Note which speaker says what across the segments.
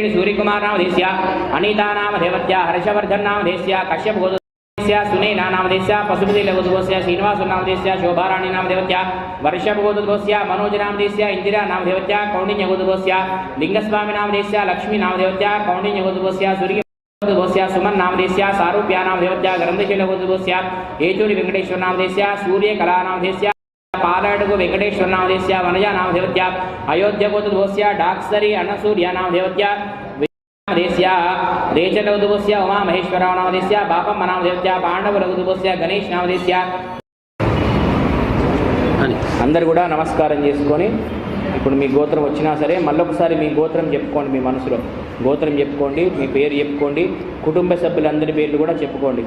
Speaker 1: सूर्यकुमार नामधेस्य अनीता नामधेवत्या हर्षवर्धन नामधेस्य कश्यप गोत्रस्य सुनैना नामधेस्य पशुपति गोत्रस्य श्रीनिवास नामधेस्य शोभाराणी नामधेवत्या वर्षभ गोत्रस्य मनोज नामधेस्य इंदिरा नामधेवत्या कौंडिन्य गोत्रस्य लिंगस्वामी नामधेस्य लक्ष्मी नामधेवत्या कौंडिन्य गोत्रस्य सूर्य गोत्रस्य सुमन नामधेस्य सारूप्या नामधेवत्या ग्रंथशील गोत्रस्य Yechury Venkateshwara नामधेस्य Suryakala नामधेस्य पालाडगु Venkateshwara नामधेस्य Vanaja नामधेवत्या Ayodhya गोत्रस्य डाक्सरी अनसूर्या नामधेवत्या नामधेस्य Rachel गोत्रस्य Uma महेश्वरराव नामधेस्य बापम्म नामधेवत्या पांडवुल गोत्रस्य Ganesh नामधेस्य అందరూ కూడా నమస్కారం చేసుకొని ఇప్పుడు మీ గోత్రం వచ్చినా సరే మళ్ళొకసారి మీ గోత్రం చెప్పుకోండి. మీ మనసులో గోత్రం చెప్పుకోండి, మీ పేరు చెప్పుకోండి, కుటుంబ సభ్యులందరి పేర్లు కూడా చెప్పుకోండి.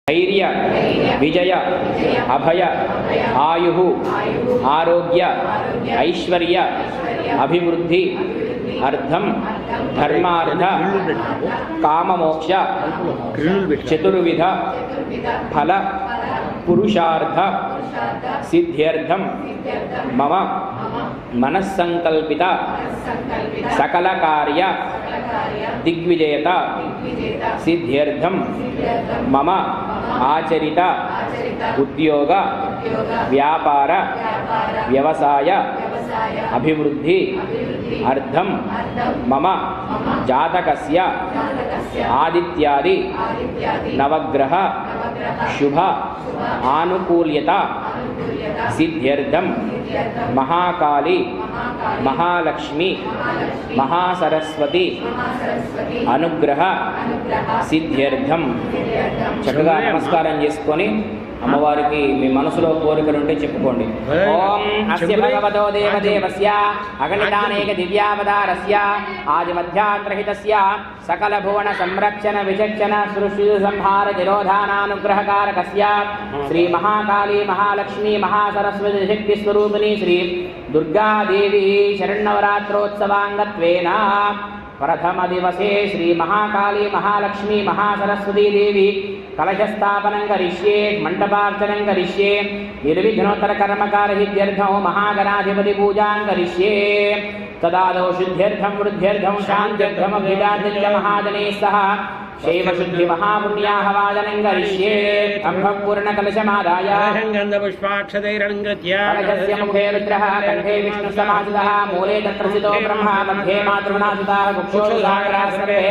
Speaker 1: धैर्य विजय अभय आयु आरोग्य ऐश्वर्य अभिवृद्धि अर्थम धर्मार्थ काममोक्ष चतुर्विध फल पुरुषार्थ सिद्ध्यर्थम मम मनस्संकल्पित सकल कार्य दिग्विजयत सिद्ध्यर्थम मम आचरित उद्योग व्यापार व्यवसाय अभिवृद्धि अर्थम मम जातकस्य आदित्यादि नवग्रह शुभ आनुकूल्यता सिद्ध्यर्थम महाकाली महालक्ष्मी महासरस्वती अनुग्रह सिद्ध्यर्थम చక్కగా నమస్కారం చేసుకొని అమ్మవారికి మీ మనసులో కోరికలుంటే చెప్పుకోండి. ఓం అస్య భగవతో దేవదేవస్య అగణితానేక దివ్యావతారస్య ఆదిమధ్యాంతరహితస్య సకల భువన సంరక్షణ విచక్షణ సృష్టి సంహార నిరోధానానుగ్రహకారకస్య శ్రీ మహాకాళీ మహాలక్ష్మీ మహాసరస్వతి శక్తి స్వరూపిణి శ్రీ దుర్గాదేవి శరణవరాత్రోత్సవాంగత్వేన प्रथम दिवसे श्री महाकाली महालक्ष्मी महासरस्वती देवी कलशस्थापनं करिष्ये मंडपार्चनं करिष्ये निर्विघ्नोत्तर कर्मकारसिद्ध्यर्थं महागणाधिपति पूजां करिष्ये तदादौ शुद्ध्यर्थं वृद्ध्यर्थं शान्त्यर्थं अभिदाद्य महाजनैः सह शैव शुद्धि महापुण्याहवादनं करिष्ये अम्भपूर्ण कलशमादाय
Speaker 2: गन्धपुष्पाक्षतैरलङ्कृत्य
Speaker 1: कलशस्य मुखे रुद्रः कंठे विष्णुसमाहितः मूले तत्रसितो ब्रह्मा मध्ये मातृगुणासुताः कुक्षोरुधाकराः सर्वे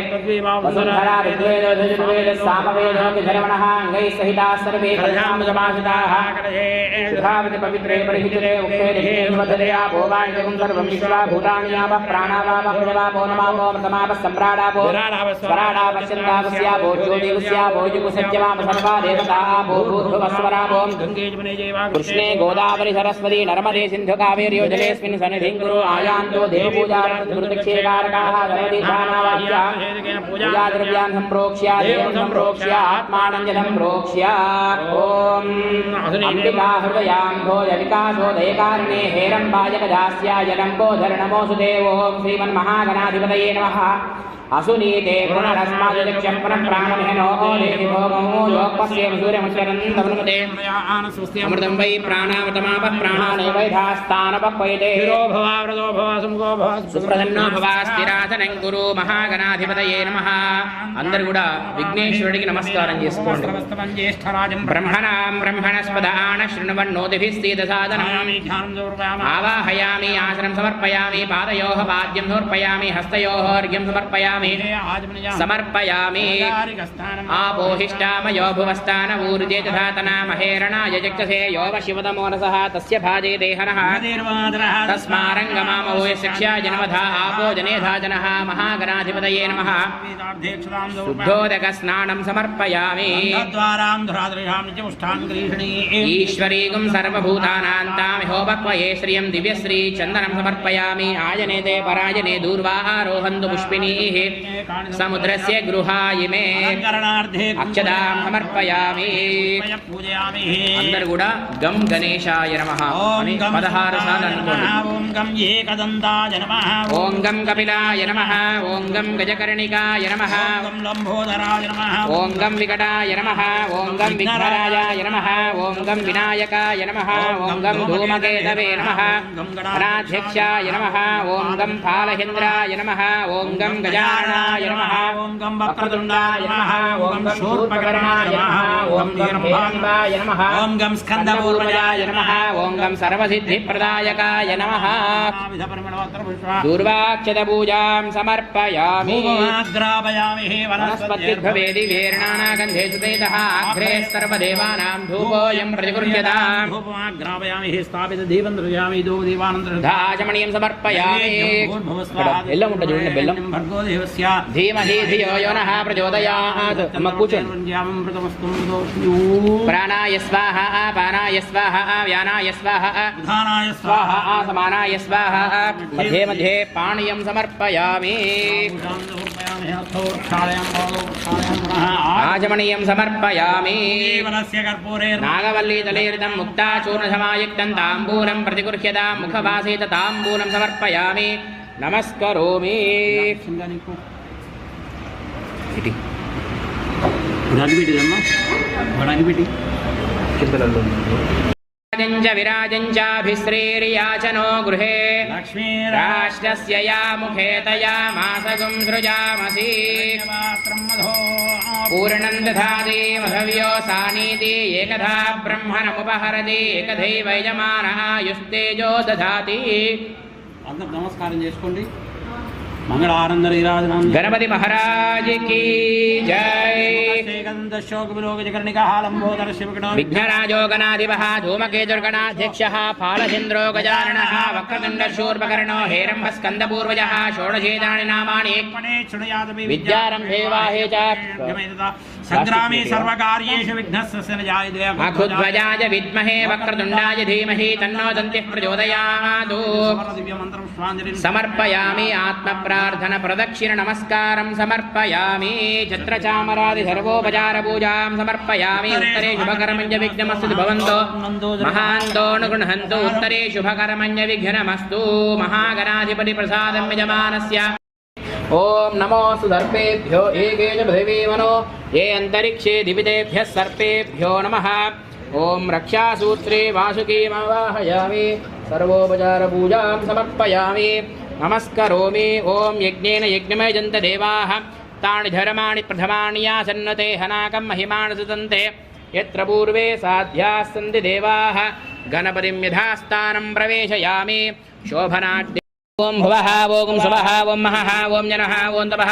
Speaker 1: वसुन्धरा ऋग्वेदो सामवेदो विधर्मणः अङ्गैः सहिताः सर्वे कलशामुपमासिताः शुद्धावति पवित्रे परिहिते उक्ते दिशे वदते आपो वायुं सर्वं विश्वा भूतानि आपः प्राणावापः प्रवापो नमापो मृतमापः सम्राडापो स्वराडापश्चन्दा कृष्णे गोदावरी सरस्वती नर्मदे सिंधु कावेरी जलेस्मिन् सन्निधिं कुरु आयान्तो देवपूजार्थक्षेकारकाः पूजाद्रव्यान् सम्प्रोक्ष्य देवं सम्प्रोक्ष्य आत्मानं च सम्प्रोक्ष्य ॐ अम्बिका हृदयाम्भो जलिकासोदयकारिणे हेरम्बाजगदास्याय लम्बोधर नमोऽस्तु देवो श्रीमन्महागणाधिपतये नमः असुनीते पुनरस्मादिक्षं पुनः प्राणमहेनो देहि भोगमो लोकस्येव सूर्यमुच्चरन्तवनुमते अमृतं वै प्राणामतमापः प्राणानेवैधास्तानपक्वैते हिरो भवा व्रतो भवा सुमुखो भवा सुप्रसन्नो भवा स्थिरासनं कुरु महागणाधिपतये नमः అందరూ కూడా విఘ్నేశ్వరుడికి నమస్కారం చేసుకోండి. బ్రహ్మణాం బ్రహ్మణస్పదాన శృణవన్నోతిభిస్తీతసాదనం ఆవాహయామి ఆసనం సమర్పయామి పాదయోః పాద్యం సమర్పయామి హస్తయోః అర్ఘ్యం సమర్పయామి సమర్పయామి ఆపోహిష్టామయో భువస్థాన ఊర్జే తథాతనా మహేరణాయ జక్షసే యోవ శివతమోనసః తస్య భాజే దేహనః తస్మారంగమామవోయ శిక్ష్యాయ నమధా ఆపో జనేధా జనః మహాగణాధిపతయే నమః शुद्धोदक स्नानं समर्पयामि ईश्वरीगुं सर्वभूतानां तामिहोपक्वये श्रियं दिव्यश्री चन्दनं समर्पयामि आजने ते पराजने दूर्वारोहन्तु पुष्पिणीः समुद्रस्य गृहायिमे अक्षदां समर्पयामि అందరూ కూడా గం గణేశాయ నమః అని 16 సార్లు అనుకోండి.
Speaker 2: ఓం గం ఏకదంతాయ నమః
Speaker 1: ఓం గం కపిలాయ నమః ఓం గం గజకర్ణికాయ నమః
Speaker 2: ఓం లంబోదరాయ నమః
Speaker 1: ఓం గం వికటాయ నమః ఓం గం విఘ్నరాజాయ నమః ఓం గం వినాయకాయ నమః ఓం గం ధూమకేతవే నమః గణాధ్యక్షాయ నమః ఓం గం పాలహేంద్రాయ నమః ఓం గం గజాననాయ నమః
Speaker 2: ఓం గం వక్రతుండాయ నమః ఓం గం శూర్పకర్ణాయ నమః ఓం గం
Speaker 1: హిరణ్యాయ నమః
Speaker 2: ఓం గం స్కందపూర్వజాయ
Speaker 1: నమః ఓం గం సర్వసిద్ధిప్రదాయకాయ నమః దూర్వాక్షత పూజాం సమర్పయామి
Speaker 2: గ్రాపయామి
Speaker 1: వనస్పతిర్భవేది వేర్ణానాగంధే సుతేతః అగ్రే సర్వదేవానాం ధూపోయం ప్రతిగృహ్యతాం
Speaker 2: గ్రాపయామి స్థాపిత దీపం దృశ్యామి దో దీవానంతరం
Speaker 1: ధాజమణీయం సమర్పయామి బెల్లం ఉంటుంది చూడండి బెల్లం
Speaker 2: భర్గో దేవస్య
Speaker 1: ధీమహి ధియో యో నః ప్రచోదయాత్ అమ్మ కూర్చోండి ప్రాణాయ స్వాహ అపానాయ స్వాహ వ్యానాయ స్వాహ
Speaker 2: ఉదానాయ
Speaker 1: స్వాహ సమానాయ స్వాహ మధ్యే మధ్యే పానీయం సమర్పయామి ఆచమనీయం సమర్పయామి నాగవల్లీ తలేరితం ముక్తాచూర్ణసమాయుక్తం తాంబూలం ప్రతిగృహ్యతాం ముఖవాసేత తాంబూలం సమర్పయామి నమస్కరోమి ఇటు విరాజంచాభిశ్రీర్యాచనో గృహే రాష్ట్రస్య యా ముఖే తయా మాసగుం సృజామసి పూర్ణం దధాతి మధవ్యో సానీతి ఏకధా బ్రహ్మణముపహరతి ఏకధైవ యజమానః యుస్తేజో దధాతి.
Speaker 2: అందరూ నమస్కారం చేసుకోండి. మంగళానందరి
Speaker 1: గణపతి మహారాజ్ కి జై. విఘ్నరాజో గణాధిపః ధూమకేతుర్గణాధ్యక్షః ఫాలచంద్రో గజాననః వక్రతుండ శూర్పకర్ణో హేరంబ స్కందపూర్వజః షోడశేతాని నామాని విద్యారంభే వాహే చ
Speaker 2: సంగ్రామే సర్వకార్యేషు విఘ్నస్య జాయతే
Speaker 1: అఖుధ్వజాయ విద్మహే వక్రతుండాయ ధీమహి తన్నో దంతిః ప్రచోదయాత్. సమర్పయామి ఆత్మ ప్రార్థన ప్రదక్షిణ నమస్కారం సమర్పయామి. ఛత్రచామరాది సర్వోపచార పూజాం సమర్పయామి. ఉత్తరే శుభకర్మణ్య విఘ్నమస్తు భవంతో మహాంతో అనుగృహంతు. ఉత్తరే శుభకర్మణ్య విఘ్నమస్తు. మహాగణాధిపతి ప్రసాదం యజమానస్య. ఓం నమోస్తు సర్పేభ్యో ఏకేన పృథివీ మనో ఏ అంతరిక్షే దివితేభ్యః సర్పేభ్యో నమః. ఓం రక్షాసూత్రే వాసుకీమవాహయామి. సర్వోపచార పూజాం సమర్పయామి. నమస్కరోమి. ఓం యజ్ఞేన యజ్ఞమయజంత దేవాః తాని ధర్మాణి ప్రథమాని యాసన్నతే హనాకం మహిమాన్ సుతంతే యత్ర పూర్వే సాధ్యాः సంతి దేవాః గణపతిం యథాస్థానం ప్రవేశయామి. శోభనాఢ్య ఓం భువః ఓం శుభః ఓం మహః ఓం జనః ఓం తపః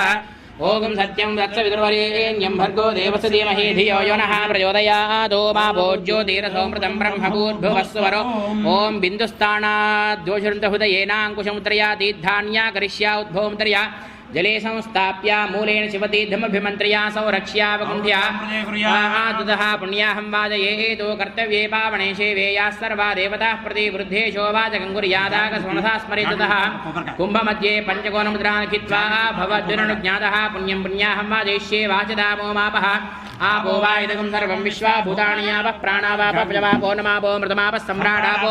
Speaker 1: ఓం సత్యం దక్షవిదుర్వరేణ్యం భర్గో దేవస్య ధీమహి ధియో యో నః ప్రచోదయాత్. మా భోజ్యోతిరసోమృతం బ్రహ్మభూర్భువస్సువరో. ఓం బిందుస్థానాద్యోషృతహృదయేనాంకుశముద్రయా తీర్థాన్యా కరిష్యా ఉద్భవముద్రయా జలే సంస్థాప్య మూలేన శివతీర్థమభిమంత్ర్యా సంరక్ష్యావకుంఠ్యా ఆదుదః పుణ్యాహం వాజయేతు కర్తవ్యే పావనే సేవేయాः సర్వా దేవతాः ప్రతి వృద్ధేశో వాచకంగుర్యాదాగ స్మనసా స్మరితుతః కుంభమధ్యే పంచకోణముద్రాన్ హిత్వా భవద్విరనుజ్ఞాతः పుణ్యం పుణ్యాహం వాజయిష్యే వాచదామో మాపః आपो वा इदगं सर्वं विश्वा भूतानि यावः प्राणावापो प्रजवापो नमापो मृतमापः सम्राडापो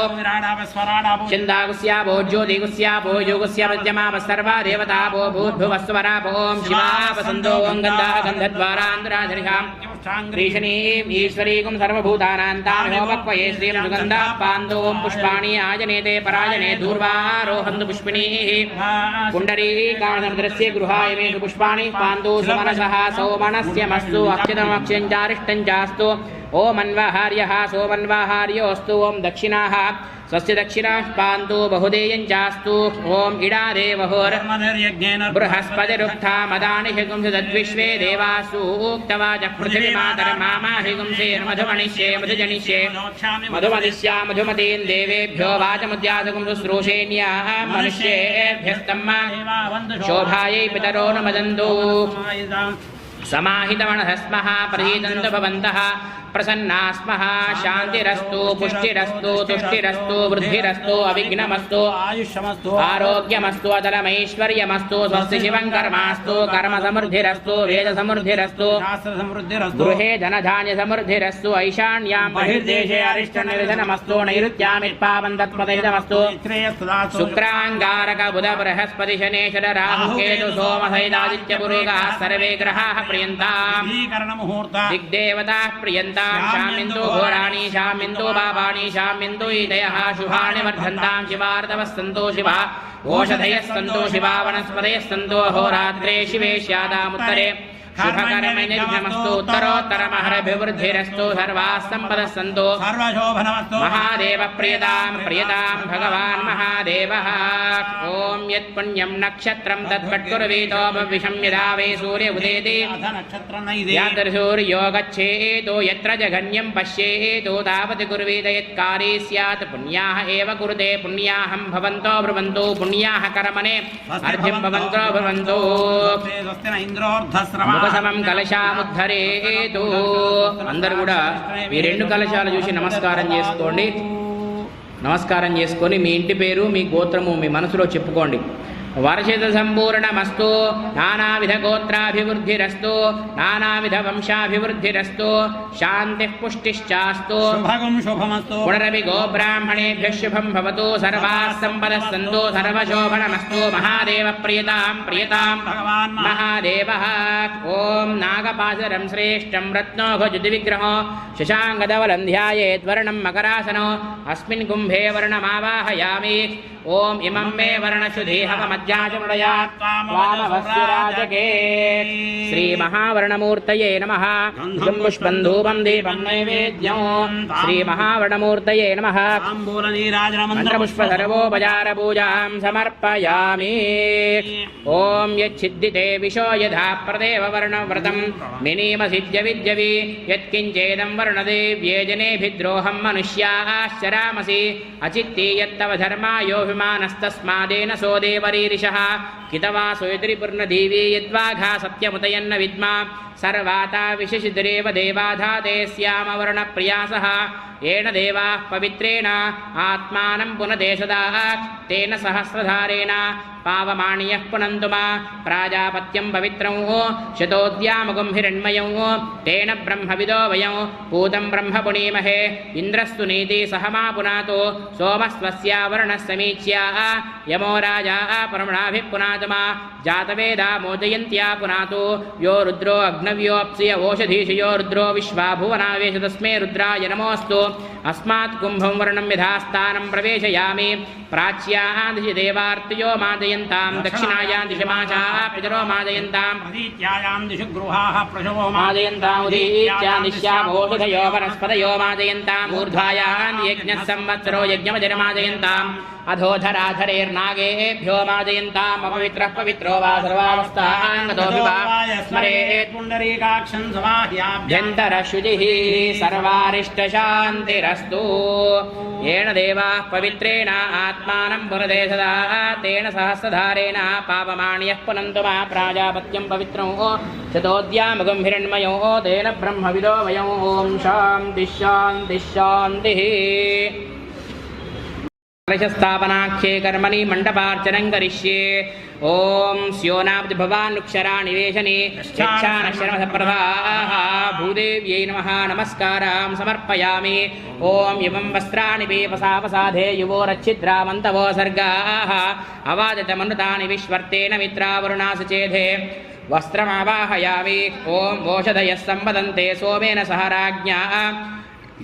Speaker 1: चन्दागुस्यापो ज्योतिगुस्यापो योगुस्यापो मध्यमापः सर्वा देवतापो भूद्भुवस्वरापो ॐ शिवापसन्तो ॐ गन्धाः गन्धद्वारान्तराधरिषां श्रीशनीं ईश्वरीकुं सर्वभूतानान्तामिहोपक्वये श्रीं सुगन्धाः पान्दो ॐ पुष्पाणि आजनेते पराजने दूर्वारोहन्तु पुष्पिणीः पुण्डरीकाणसमुद्रस्य गृहाय मे पुष्पाणि पान्दो सुमनसः सौमनस्यमस्तु अक्षतमक्षञ्चारिष्टञ्चास्तु ओमन्वाहार्यः सोमन्वाहार्योऽस्तु ॐ दक्षिणाः स्वस्य दक्षिणाः पान्तु बहुदेयञ्चास्तु ॐ इडादेवहुर् बृहस्पतिरुक्था मदानि हिगुंसि तद्विश्वे देवासु उक्तवाचः पृथिवीमातर्मामाहिगुंसेर्मधुमणिष्ये मधुजनिष्ये मधुमदिष्या मधुमतीन् देवेभ्यो वाचमुद्यासुगुं शुश्रूषेण्याः मनुष्येभ्यस्तम्मा शोभायै पितरो न मदन्तु समाहितवनः स्मः प्रहीतन्तु भवन्तः प्रसन्ना स्मः शान्तिरस्तु पुष्टिरस्तु तुष्टिरस्तु वृद्धिरस्तु अविघ्नमस्तु
Speaker 2: आयुष्यमस्तु
Speaker 1: आरोग्यमस्तु अतलमैश्वर्यमस्तु स्वस्ति शिवं कर्मास्तु कर्म समृद्धिरस्तु वेद समृद्धिरस्तु
Speaker 2: शास्त्र समृद्धिरस्तु
Speaker 1: गृहे धनधान्य समृद्धिरस्तु ऐशान्यां बहिर्देशे अरिष्टनिधनमस्तु नैऋत्यामित्पावं तत्पदैतमस्तु शुक्रांगारक बुध बृहस्पति शनेश्वर राहु केतु सोम सहितादित्य पुरुषः सर्वे ग्रहाः प्रियन्ताम् दिग्देवताः प्रियन्ताम् शामिन्दु घोराणि शामिन्दु पापानि शामिन्दु इदयः शुभानि वर्धन्तां शिवार्दवः सन्तो शिवा ओषधयः सन्तो शिवा वनस्पतयः सन्तो अहोरात्रे शिवे स्यादामुत्तरे शुभकर्मनिर्घमस्तु उत्तरोत्तरमहरभिवृद्धिरस्तु सर्वाः सम्पदः सन्तु
Speaker 2: सर्वशोभनमस्तु
Speaker 1: महादेव प्रियतां प्रियतां भगवान् महादेवः ॐ यत्पुण्यं नक्षत्रं तद्वट्कुर्वीतो भविष्यं यदा वै सूर्य उदेति यत्र सूर्यो गच्छेतो यत्र जघन्यं पश्येतो तावत् कुर्वीत यत्कारी स्यात् पुण्याः एव कुरुते पुण्याहं भवन्तो ब्रुवन्तु पुण्याः कर्मणे अर्घ्यं भवन्तो ब्रुवन्तु సమం కలశాముద్ధరేతు అందరూ కూడా ఈ రెండు కలశాలు చూసి నమస్కారం చేసుకోండి. నమస్కారం చేసుకొని మీ ఇంటి పేరు మీ గోత్రము మీ మనసులో చెప్పుకోండి. వర్షిత సంపూర్ణమస్తు నానావిధ గోత్రాభివృద్ధిరస్తు నానావిధ వంశాభివృద్ధిరస్తు శాంతిః పుష్టిశ్చాస్తు పునరపి గోబ్రాహ్మణేభ్యః శుభం భవతు సర్వాः సంపదः సంతు సర్వశోభనమస్తు మహాదేవ ప్రియతాం ప్రియతాం మహాదేవः ఓం నాగపాశరం శ్రేష్టం రత్నోభజుతి విగ్రహో శశాంగధవలం ధ్యాయేద్వర్ణం మకరాసనో అస్మిన్ కుంభే వర్ణమావాహయామి. ఓం ఇమం మే వర్ణశుధీహవమధ్యాచమృడయాత్వామవస్సురాజకే శ్రీ మహావర్ణమూర్తయే నమః. పుష్పం ధూపం దీపం నైవేద్యం శ్రీ మహావర్ణమూర్తయే నమః. మంత్రపుష్ప సర్వోపచార పూజాం సమర్పయామి. ఓం యచ్చిద్దితే విశో యథా ప్రదేవ వర్ణవ్రతం మినీమ సిద్ధ్య విద్యవి యత్కించేదం వర్ణదేవ్యే జనేభిద్రోహం మనుష్యాశ్చరామసి అచిత్తి యత్తవ ధర్మాయోభిమానస్తస్మాదేన సోదేవరీరిషః కితవాసోయత్రిపుర్ణదేవీ యద్వాఘా సత్యముతయన్న విద్మా సర్వాతా విశిషిద్రేవ దేవాధాతే శ్యామవర్ణప్రియాసః ఏన దేవాః పవిత్రేణ ఆత్మానం పునదే సదా తేన సహస్రధారేణ పావమాణియః పునంతు మా ప్రాజాపత్యం పవిత్రం శతోద్యామగుం హిరణ్మయం తేన బ్రహ్మవిదో వయం పూతం బ్రహ్మ పుణీమహే ఇంద్రస్తు నీతి సహమా పునాతో సోమస్వస్యావరణः సమీచ్య యమో రాజా పరమణాభిః పునాతు మా జాతవేదా మోదయంత్యా పునాతో యో రుద్రో అగ్నవ్యోప్సియ ఓషధీషయో రుద్రో విశ్వాభువనావేశ తస్మే రుద్రాయ నమోऽस्तु. अस्मात् कुंभं वर्णं यथास्थानं प्रवेशयामि. प्राच्यां दिशि देवार्तयो मादयन्तां दक्षिणायां दिशि माचाः पितरो मादयन्तां
Speaker 2: प्रतीत्यायां दिशि गृहाः प्रशवो
Speaker 1: मादयन्तां उदीत्यां दिश्याम् ओषधयो वनस्पतयो मादयन्तां ऊर्ध्वायां यज्ञः संवत्सरो यज्ञमतिर्मादयन्ताम् अधोधराधरेर्नागेभ्यो मादयन्ताम् अपवित्रः पवित्रो वा सर्वावस्थाङ्गतोऽपि वा स्मरेत्
Speaker 2: पुण्डरीकाक्षं
Speaker 1: समाह्याभ्यन्तरशुचिः सर्वारिष्टशान्तिरस्तु. येन देवाः पवित्रेण आत्मानं पुनदे सदा तेन सहस्रधारेण पापमाण्यः पुनन्तु मा प्राजापत्यं पवित्रं शतोद्यामगं हिरण्मयो तेन ब्रह्मविदो वयं ॐ शान्तिः शान्तिः शान्तिः. कलशस्थापनाख्ये कर्मणि मण्डपार्चनं करिष्ये. ओम स्योनाब्धि भवानुक्षरा निवेशने यच्छानशरमसप्रभाः भूदेव्यै नमः नमस्कारां समर्पयामि. ओम इमं वस्त्राणि पेपसावसाधे युवोरच्छिद्रामन्तवो सर्गाः अवादतमनुतानि विश्वर्तेन मित्रावरुणासु चेधे वस्त्रमावाहयामि. ओम ओषधयः सम्पदन्ते सोमेन सह राज्ञा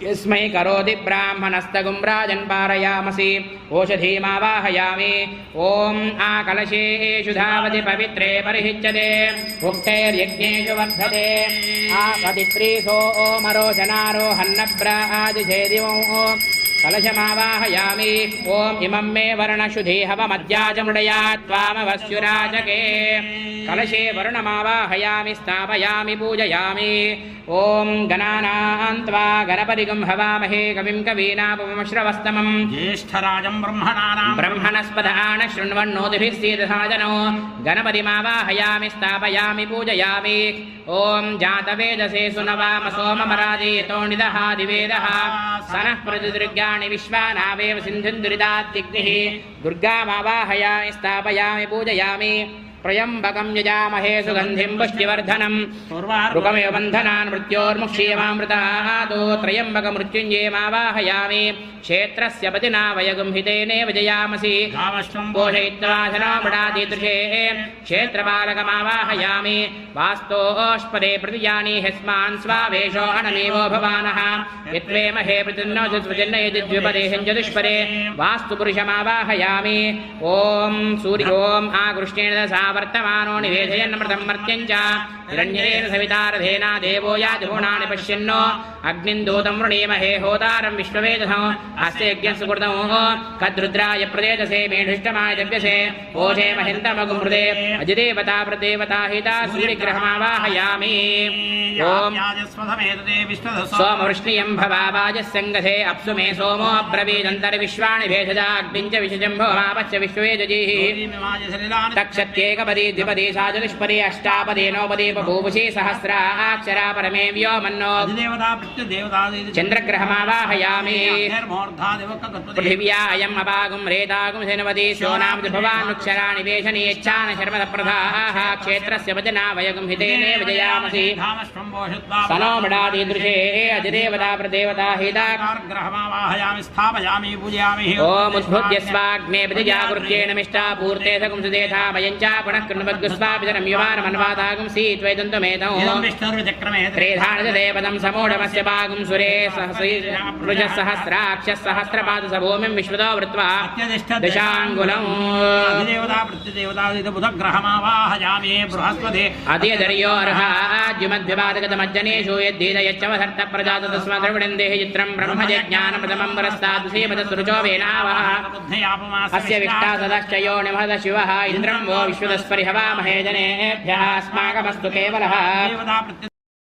Speaker 1: यस्मै करोति ब्राह्मणस्तगुं राजन् पारयामसि. ओषधीमावाहयामि. ओम आकलशेषु धावति पवित्रे परिहिच्यते उक्तैर्यज्ञेषु वर्धते आपतिप्रीसो ओमरोचनारोहन्नब्रादिषेदिवो कलशमावाहयामि ओम इमं मे वर्णशुधे हवमध्याजमृडया त्वामवस्युराजके कलशे वर्णमावाहयामि स्थापयामि पूजयामि ओम गणानां त्वा गणपतिगं हवामहे कविं कवीनापमश्रवस्तमं
Speaker 2: ज्येष्ठराजं
Speaker 1: ब्रह्मणस्पदान शृण्वन्नोतिभिः सीदसादनो गणपतिमावाहयामि स्थापयामि पूजयामि ओम जातवेदसे सुनवाम सोममराजेतो निदः दिवेदः सनः प्रतिदृग्याणि विश्वानावेव सिन्धुन्दुरितात्तिग्निः दुर्गामावाहयामि स्थापयामि पूजयामि प्रयंबकं यजामहे सुगंधिं पुष्टिवर्धनम् रुकमेव बन्धनान् मृत्योर्मुक्षीयमामृतादो त्रयंबकमृत्युञ्जयमावाहयामि क्षेत्रस्य पतिना वयगुंहितेनेव जयामसि पोषयित्वा शरामृडादिदृशे क्षेत्रपालकमावाहयामि वास्तोष्पदे प्रतिजानी ह्यस्मान् स्वावेशो अणमेवो भवानः यत्वेमहे प्रतिन्नो सुस्वजन्नयति द्विपदे चतुष्पदे वास्तुपुरुषमावाहयामि ॐ सूर्योम् आकृष्णेन वर्तमानो निवेशयन्नमृतं मर्त्यञ्च हिरण्येन सवितारधेना देवो यादिगुणानि पश्यन्नो अग्निन्दूतं वृणीमहे होतारं विश्ववेदसं अस्य यज्ञस्सुकृतमो कद्रुद्राय प्रदेशसे मेढुष्टमाय दव्यसे ओषे महिन्तमगुमृदे अजिदेवता प्रदेवता हिता सूर्यग्रहमावाहयामि ॐ सोमवृष्णियं भवावाजस्सङ्गसे अप्सु मे सोमो अब्रवीदन्तर्विश्वाणि भेषजा अग्निञ्च विषजम्भवापश्च विश्ववेदजीः तक्षत्येकपदी द्विपदी साचतुष्पदी अष्टापदी नवपदी बभूवुषी सहस्राक्षरा परमे व्योमन्नो चन्द्रग्रहमावाहयामि पृथिव्या अयम् अपागुं रेतागुं सेनवती शोनामभवान्नुक्षराणि वेशनीयच्छान शर्मदप्रधाः क्षेत्रस्य वजना वयगुं हितेने विजयामसि सनो मृडादिदृशे अजिदेवता प्रदेवता हिता ओम उद्भुत्य स्वाग्ने विजयाकृत्येण मिष्टा पूर्ते सकुं सुदेथा वयञ्चा पुनः कृण्वद्गुस्वापितरं युवानमन्वातागुं सीत्वैदन्तमेतौ त्रेधानदेवतं समूढमस्य पागुं सुरे सहस्राक्षः सहस्रपादसभूमिं विश्वतो वृत्वा दशाङ्गुलम् अतियदर्योर्हाद्युमद्विवादगतमज्जनेषु यद्धीदयच्चवधर्त प्रजातस्मद्रविडन्देः चित्रं ब्रह्मजज्ञानप्रथमं वरस्तादुसेपदसुरुचो वेनावः अस्य विष्टा सदश्चयो निमहद शिवः इन्द्रं वो विश्वदस्परिहवामहे जनेभ्यः अस्माकमस्तु केवलः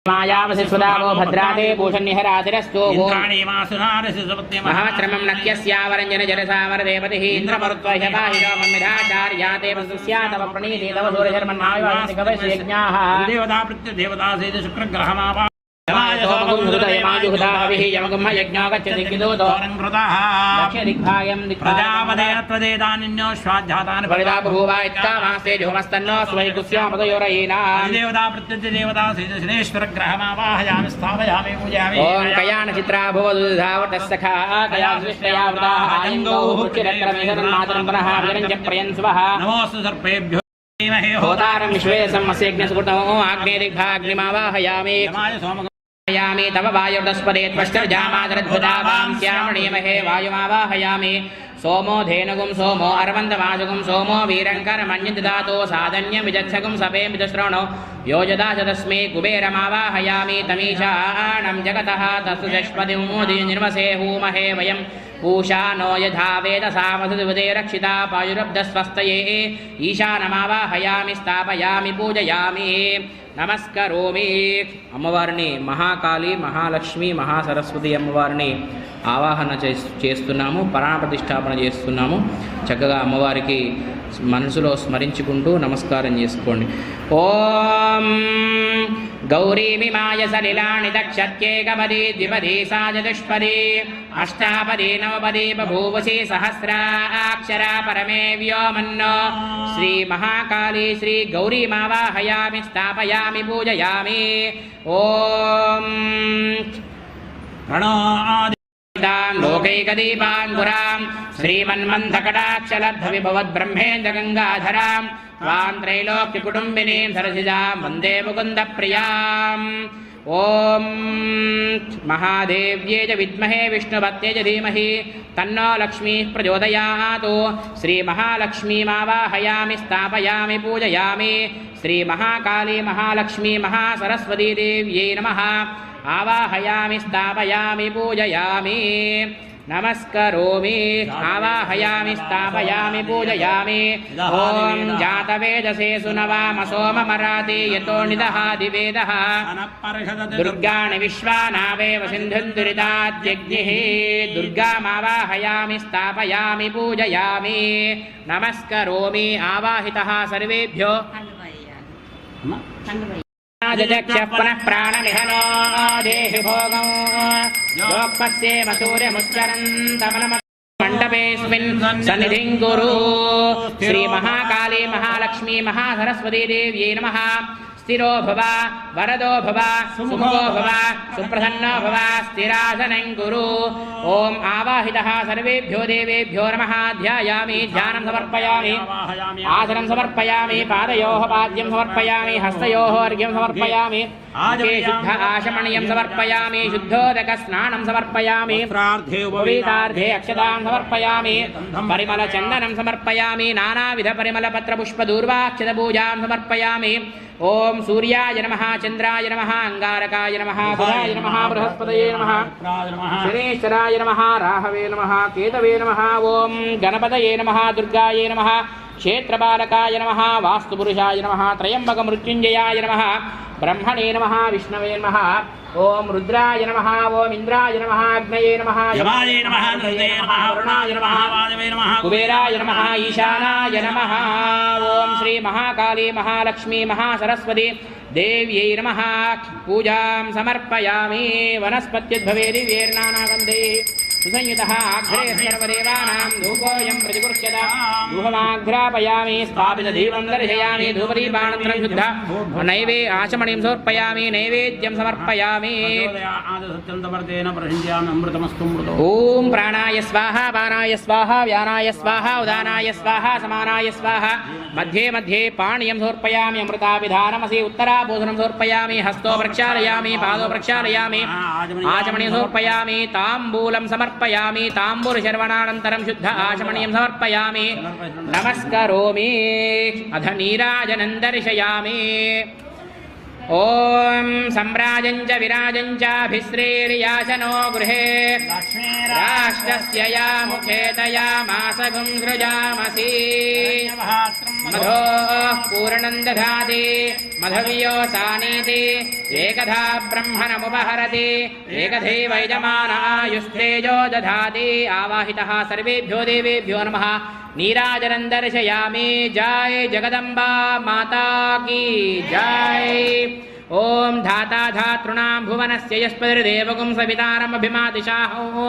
Speaker 1: मायावसि सुदावो भद्राते भूषण्यहरातिरस्तु महाश्रमं नक्यस्यावरञ्जन जलसावरदेवतिः इन्द्रमरुत्वह्यपाहिरोममिधाचार्याते वसुस्यातव प्रणीते तव सूर्यशर्मन्नाविवासि कवस्य यज्ञाः देवता प्रत्यदेवता सेतु शुक्रग्रहमावा होतारं विश्वेशं मस्यज्ञसुकृतो आग्नेदिग्भाग्निमावाहयामि यामि तव वायुर्दस्पदे त्वष्टर्जामादरद्भुतावां श्यामणीमहे वायुमावाहयामि सोमो धेनुगुं सोमो अरवन्दमाजुगुं सोमो वीरङ्करमन्यददातो साधन्यं विजत्सगुं सपेमितश्रवणो योजदा च तस्मै कुबेरमावाहयामि तमीशानं जगतः तस्सुषष्पतिं निर्मसे हूमहे वयं पूषा नो यथा वेदसामसुदे रक्षिता पायुरब्धस्वस्तये ईशानमावाहयामि स्थापयामि पूजयामि నమస్కరోమి అమ్మవారిని మహాకాళి మహాలక్ష్మి మహాసరస్వతి అమ్మవారిని ఆవాహన చేస్తున్నాము ప్రాణ ప్రతిష్టాపన చేస్తున్నాము చక్కగా అమ్మవారికి మనసులో స్మరించుకుంటూ నమస్కారం చేసుకోండి ఓం गौरीमिमाय सलिलानि दक्षत्येकपदी द्विपदी सा चतुष्पदी अष्टापदी नवपदी बभूवसि सहस्राक्षरा परमे व्योमन्नो श्रीमहाकाली श्रीगौरीमावाहयामि स्थापयामि पूजयामि ॐ लोकैकदीपाङ्कुरां श्रीमन्मन्थकटाक्षलब्धविभवद्ब्रह्मेन्द्रगङ्गाधरां त्वां त्रैलोक्यकुटुम्बिनीं सरसिजां वन्दे मुकुन्दप्रियाम् ॐ महादेव्ये च विद्महे विष्णुपत्ये च धीमहि तन्नो लक्ष्मीः प्रचोदयात् श्रीमहालक्ष्मीमावाहयामि स्थापयामि पूजयामि श्रीमहाकाली महालक्ष्मी महासरस्वती देव्यै नमः आवाहयामि स्थापयामि पूजयामि नमस्करोमि आवाहयामि स्थापयामि पूजयामि ॐ जातवेदसे सुनवाम सोममराति यतो निदहाति वेदः दुर्गाणि विश्वानावेव सिन्धुन्दुरिताद्यग्निः दुर्गामावाहयामि स्थापयामि पूजयामि नमस्करोमि आवाहितः सर्वेभ्यो जजक्षः पुनः प्राणनिहनो देहि भोगं योक्पस्येम सूर्यमुच्चरन्तमनमण्डपेऽस्मिन् सन्निधिं कुरु श्रीमहाकाली महालक्ष्मी महासरस्वती देव्यै नमः स्थिरो भव वरदो भव सुमुखो भव सुप्रसन्नो भव स्थिरासनं कुरु ॐ आवाहितः सर्वेभ्यो देवेभ्यो नमः ध्यायामि ध्यानं समर्पयामि आसनं समर्पयामि पादयोः पाद्यं समर्पयामि हस्तयोः अर्घ्यं समर्पयामि शुद्ध आशमणीयं समर्पयामि शुद्धोदकस्नानं समर्पयामि पवित्रार्धे अक्षतां समर्पयामि परिमलचन्दनं समर्पयामि नानाविध परिमलपत्रपुष्पदूर्वाक्षतपूजां समर्पयामि ओम सूर्याय नमः चंद्राय नमः अंगारकाय नमः बुधाय नमः बृहस्पतये नमः शनेश्वराय नमः राहवे नमः केतवे नमः ओम गणपतये नमः दुर्गायै नमः क्षेत्रपालकाय नमः वास्तुपुरुषाय नमः त्रयंबकमृत्युंजयाय नमः ब्रह्मणे नमः विष्णवे नमः ओम रुद्राय नमः ओम इंद्राय नमः अग्नये नमः
Speaker 2: यमाय नमः नन्दये नमः वरुणाय नमः वायवे नमः
Speaker 1: कुबेराय नमः ईशानाय नमः ओम श्री महाकाली महालक्ष्मी महासरस्वती देव्यै नमः पूजां समर्पयामि वनस्पत्युद्भवे दिव्यैर्नानागन्धैः सुसंयुतः आघ्रे सर्वदेवानां धूपोऽयं प्रतिगृह्यते धूपमाघ्रापयामि स्थापितदीपं दर्शयामि धूपदीपानन्तरं शुद्ध नैवे आचमणीं समर्पयामि नैवेद्यं समर्पयामि ॐ प्राणाय स्वाहा पानाय स्वाहा व्यानाय स्वाहा उदानाय स्वाहा समानाय स्वाहा मध्ये मध्ये पाणीयं समर्पयामि अमृताभिधानमसि उत्तराभूषणं समर्पयामि हस्तो प्रक्षालयामि पादो प्रक्षालयामि आचमणीं समर्पयामि ताम्बूलं समर्पयामि ताम्बूलशर्वणानन्तरं शुद्ध आचमणीं समर्पयामि नमस्करोमि अध नीराजनं दर्शयामि ॐ सम्राजं च विराजं चाभिश्रेर्याचनो गृहे राष्ट्रस्य या मुखे तया मासगुं सृजामसि मधोः पूर्णं दधाति मधवियो सानीति एकधा ब्रह्मणमुपहरति एकधैव यजमानायुस्तेजो दधाति आवाहितः सर्वेभ्यो देवेभ्यो नमः नीराजनं दर्शयामि जय जगदम्बा माता की जय ओम धाता धातॄणां भुवनस्य यस्पतिर्देवगुं सवितारमभिमादिशाहो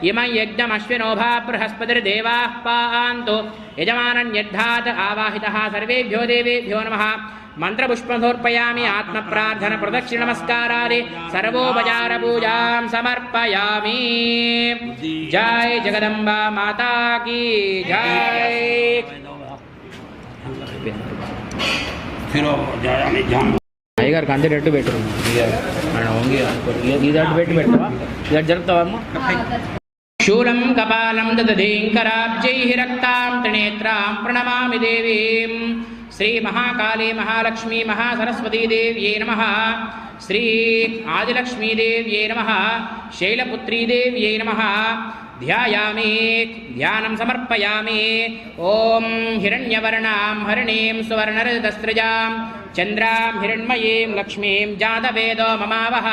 Speaker 1: इमं यज्ञमश्विनो भा बृहस्पतिर्देवाः पान्तु यजमानं यद्धात आवाहितः सर्वेभ्यो देवेभ्यो नमः मंत्रपुष्पं समर्पयामि आत्मप्रार्थना प्रदक्षिण नमस्कारादि सर्वोपचार पूजां समर्पयामि जय जगदम्बा माता की जय అయ్యగారు కందిరెట్టు పెట్టు ఇదట్టు పెట్టి పెట్టవా ఇదట్టు జరుపుతావమ్మ శూలం కపాలం దదధీంకరాబ్జైః రక్తాం త్రినేత్రాం ప్రణమామి దేవీం శ్రీ మహాకాళీ మహాలక్ష్మీ మహాసరస్వతీ దేవ్యై నమః శ్రీ ఆదిలక్ష్మీ దేవ్యై నమః శైలపుత్రీ దేవ్యై నమః ध्यायामि ध्यानं समर्पयामि ओम हिरण्यवर्णां हरिणीं सुवर्णरजतस्रजां चन्द्रां हिरण्मयीं लक्ष्मीं जातवेदो ममावह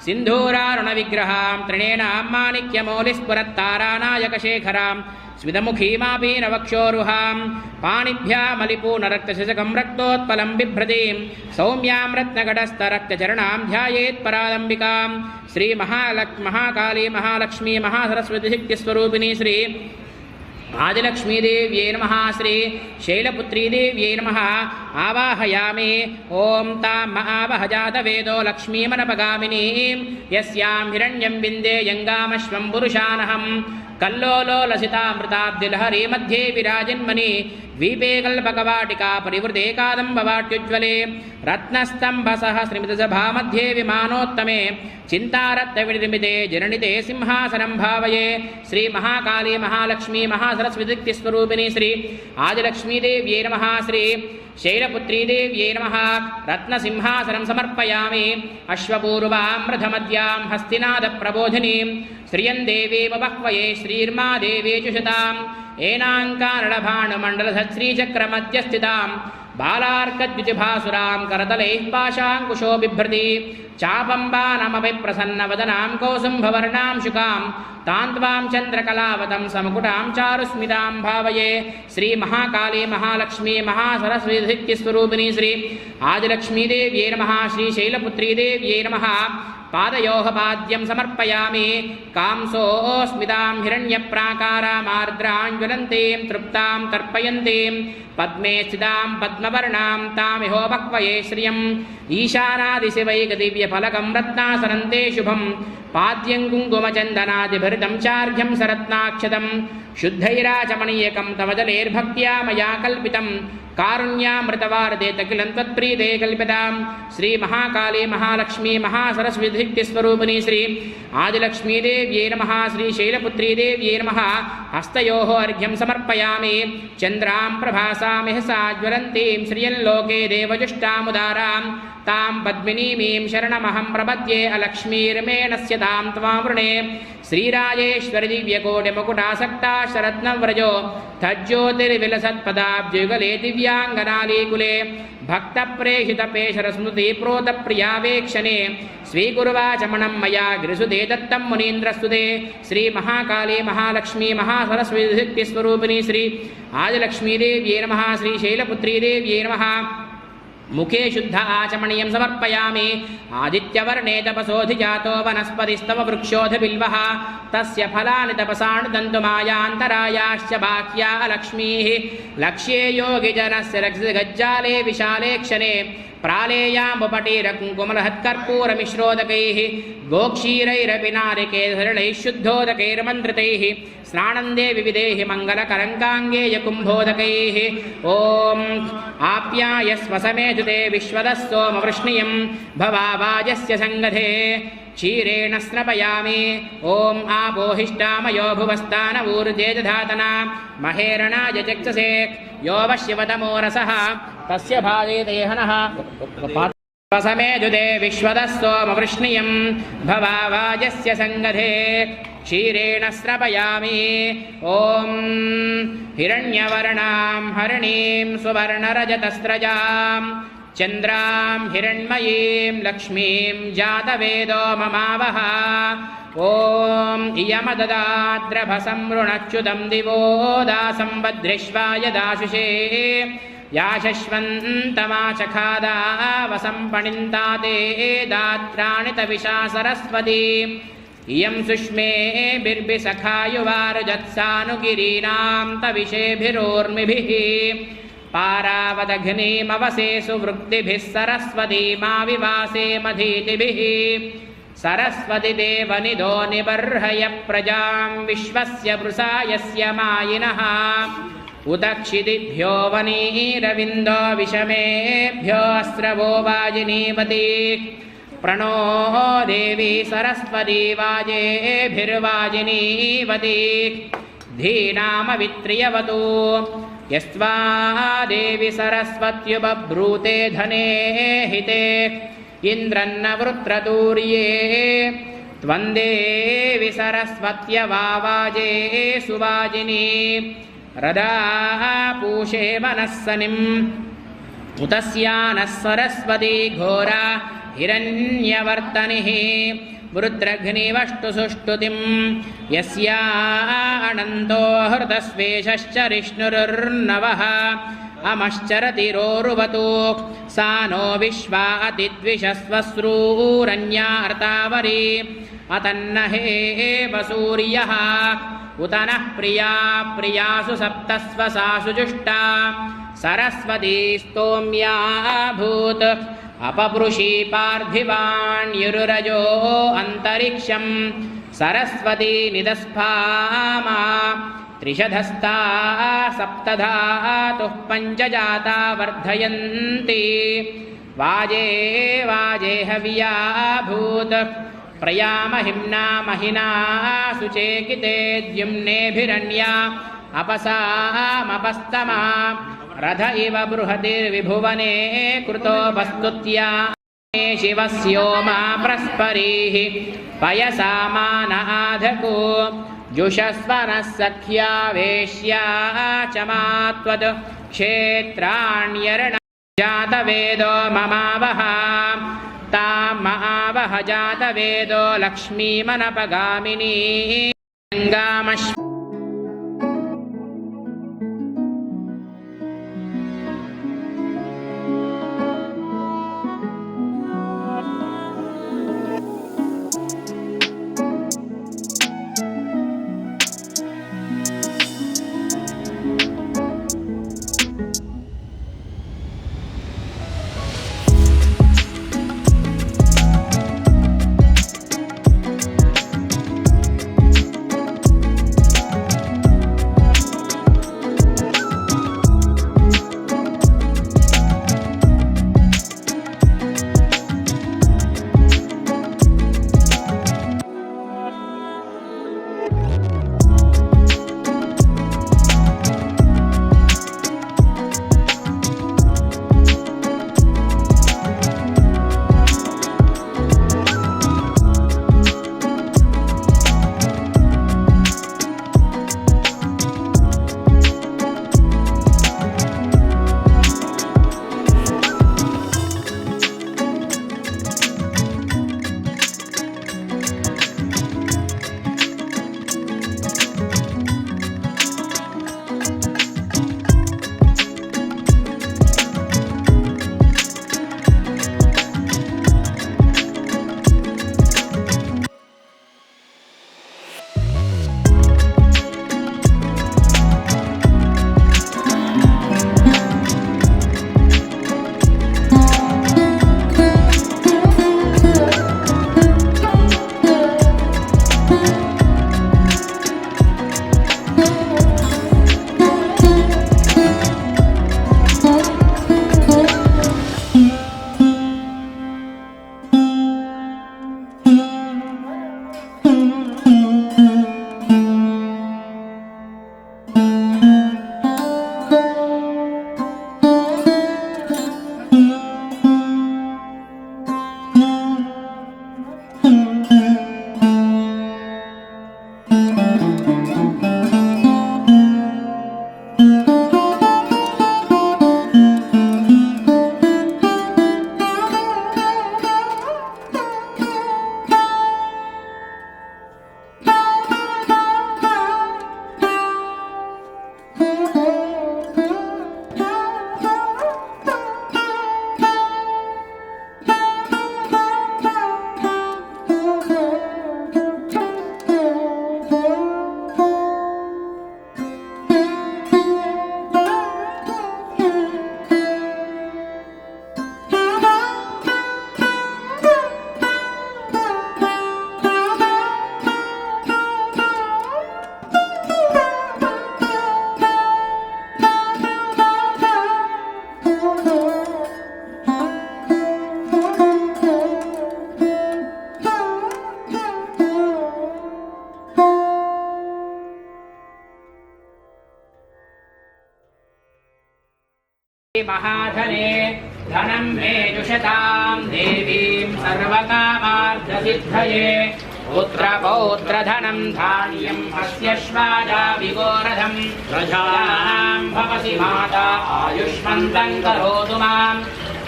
Speaker 1: सिन्धूरारुणविग्रहां त्रिणेनां माणिक्यमौलिस्फुरत्तारानायकशेखरां स्मितमुखीमापीनवक्षोरुहां पाणिभ्यामलिपूर्णरक्तशशकं रक्तोत्पलं बिभ्रतीं सौम्यां रत्नघटस्थरक्तचरणां ध्यायेत् परादम्बिकां श्री महाकाली महालक्ष्मी महासरस्वती शक्तिस्वरूपिणी श्री आदिलक्ष्मी देव्यै नमः श्री शैलपुत्री देव्यै नमः आवाहयामि ओम तां महावह जातवेदो लक्ष्मीमनपगामिनीं यस्यां हिरण्यं विन्दे यङ्गामश्वं पुरुषानहं कल्लोलो लसितामृताब्धिलहरी मध्ये विराजन्मणि द्वीपे कल्पकवाटिका परिवृते कादम्बवाट्युज्ज्वले रत्नस्तम्भसहस्रमितसभा मध्ये विमानोत्तमे चिन्तारत्नविनिर्मिते जनिते सिंहासनं भावये श्री महाकाली महालक्ष्मी महासरस्वती स्वरूपिणी श्री आदिलक्ष्मी देव्यै नमः श्री शैल श्रीशैलपुत्री देव्यै नमः रत्नसिंहासनं समर्पयामि अश्वपूर्वामृधमद्यां हस्तिनादप्रबोधिनीं श्रियं देवीम बह्वये श्रीर्मा देवी जुषताम् एनाङ्कारणभाणुमण्डलधश्रीचक्रमध्यस्थितां बालार्कद्युतिभासुरां करतलैः पाशाङ्कुशो बिभ्रति चापम्बा नमभि प्रसन्नवदनां कौसुम्भवर्णां शुकां तां त्वां चन्द्रकलावतं समकुटां चारुस्मितां भावये श्रीमहाकाली महालक्ष्मी महासरस्वतीस्वरूपिणी श्री आदिलक्ष्मीदेव्यै नमः श्रीशैलपुत्री देव्यै नमः पादयोः पाद्यं समर्पयामि कांसोऽस्मितां हिरण्यप्राकारामार्द्रां ज्वलन्तीं तृप्तां तर्पयन्तीं पद्मे स्थितां पद्मवर्णां तामिहो बह्वये श्रियम् ईशानादिशिवैकदिव्यफलकं रत्नासनन्ते शुभं पाद्यं कुङ्कुमचन्दनादिभरितं चार्घ्यं सरत्नाक्षतं शुद्धैराचमणीयकं तव जलेर्भक्त्या मया कल्पितं कारुण्यामृतवारदेतकिलं त्वत्प्रीते कल्पितां श्रीमहाकाली महालक्ष्मी महासरस्वतीस्वरूपिणी श्री आदिलक्ष्मीदेव्यै नमः श्रीशैलपुत्री देव्यै नमः हस्तयोः अर्घ्यं समर्पयामि चन्द्रां प्रभासामिह सा ज्वलन्तीं श्रियल्लोके देवजुष्टामुदारां तां पद्मिनीमीं शरणमहं प्रपद्ये अलक्ष्मीर्मेणस्य तां त्वां वृणे श्रीराजेश्वरि दिव्यकोटिमुकुटासक्ता शरत्नव्रजो तज्ज्योतिर्विलसत्पदाब्जुगले दिव्याङ्गनालीकुले भक्तप्रेषितपेशरस्मृति प्रोतप्रियावेक्षणे स्वीकुर्वाचमणं मया गिरिसुते दत्तं मुनीन्द्रस्तुते श्रीमहाकाली महालक्ष्मी महासरस्वतीस्वरूपिणी श्री आदिलक्ष्मीदेव्यै नमः श्रीशैलपुत्री देव्यै नमः मुखे शुद्ध आचमणीयं समर्पयामि आदित्यवर्णे तपसोऽधिजातो वनस्पतिस्तव वृक्षोऽधिबिल्वः तस्य फलानि तपसानुदन्तु मायान्तरायाश्च बाह्या लक्ष्मीः लक्ष्ये योगिजनस्य रक्षगज्जाले विशाले क्षणे प्रालेयाम्बुपटीरकुङ्कुमलहत्कर्पूरमिश्रोदकैः गोक्षीरैरपि नारिकेलधरणैः शुद्धोदकैर्मन्त्रितैः स्नानन्दे विविधैः मङ्गलकरङ्काङ्गेयकुम्भोदकैः ॐ आप्यायस्व समेधुते विश्वदः सोमवृष्णियं भवावाजस्य सङ्गधे क्षीरेण स्नपयामि ॐ आपोहिष्टामयो भुवस्तान ऊर्जे दधातना महेरणाय चक्षसे यो वश्यवतमो रसः तस्य भाजेते हनः समेधुते विश्वदः सोमवृष्णियं भवावाजस्य सङ्गधे क्षीरेण स्नपयामि ॐ हिरण्यवर्णां हरिणीं सुवर्णरजतस्रजां चन्द्रां हिरण्मयीं लक्ष्मीं जातवेदो ममावह ॐ इयमददाद्रभसंवृणच्युतं दिवो दासं भद्रिष्वाय दाशुषे या शश्वन्तमाचखादा वसं पणिन्ता ते दात्राणि तविषा सरस्वती इयं सुष्मे बिर्बिसखायुवारुजत्सानुगिरीणां तविषेभिरोर्मिभिः पारावदघ्नीमवसे सुवृत्तिभिः सरस्वतीमाविवासे मधीतिभिः सरस्वती देवनिधो निबर्हय प्रजां विश्वस्य वृषा यस्य मायिनः उदक्षिदिभ्यो वनीरविन्दो विषमेभ्यो अस्रवो वाजिनीवती प्रणो देवी सरस्वती वाजेभिर्वाजिनीवती धीनामवित्रियवतु यस्वा देवी सरस्वत्युपब्रूते धने हिते इन्द्रन्न वृत्रतूर्ये त्वन्देवि सरस्वत्यवावाजे सुवाजिनी रदा पूषे मनस्सनिम् उतस्यानः सरस्वती घोरा हिरण्यवर्तनिः वृत्रघ्निवष्टु सुष्टुतिं यस्या अनन्तो हृतस्वेषश्चरिष्णुरुर्नवः अमश्चरति रोरुवतु सा नो विश्वा अतिद्विषस्वश्रूरन्यार्तावरी अतन्नहे वसूर्यः उत नः प्रिया प्रियासु सप्तस्वसासु जुष्टा सरस्वती स्तोम्या भूत् अपपृषी पार्थिवाण्युरुरजो अन्तरिक्षं सरस्वती निदस्फामा त्रिशधस्ता सप्तधातुः पञ्चजाता वर्धयन्ति वाजे वाजे हव्या भूत् प्रयामहिम्ना महिना सुचेकिते द्युम्नेभिरण्या अपसामपस्तमा रथ इव बृहतिर्विभुवने कृतो वस्तुत्या शिवस्योमा प्रस्परीः पयसा मान आधको जुषस्वनः सख्या वेश्या च मात्वत् क्षेत्राण्यर्णा जातवेदो ममावह ताम् आवह जातवेदो लक्ष्मीमनपगामिनी गङ्गामश्व महाधने धनं मे जुषतां देवीं सर्वकामार्थसिद्धये पुत्रपौत्रधनं धान्यम् अस्यश्वाजा विगोरधं प्रजानां भवसि माता आयुष्मन्तं करोतु मां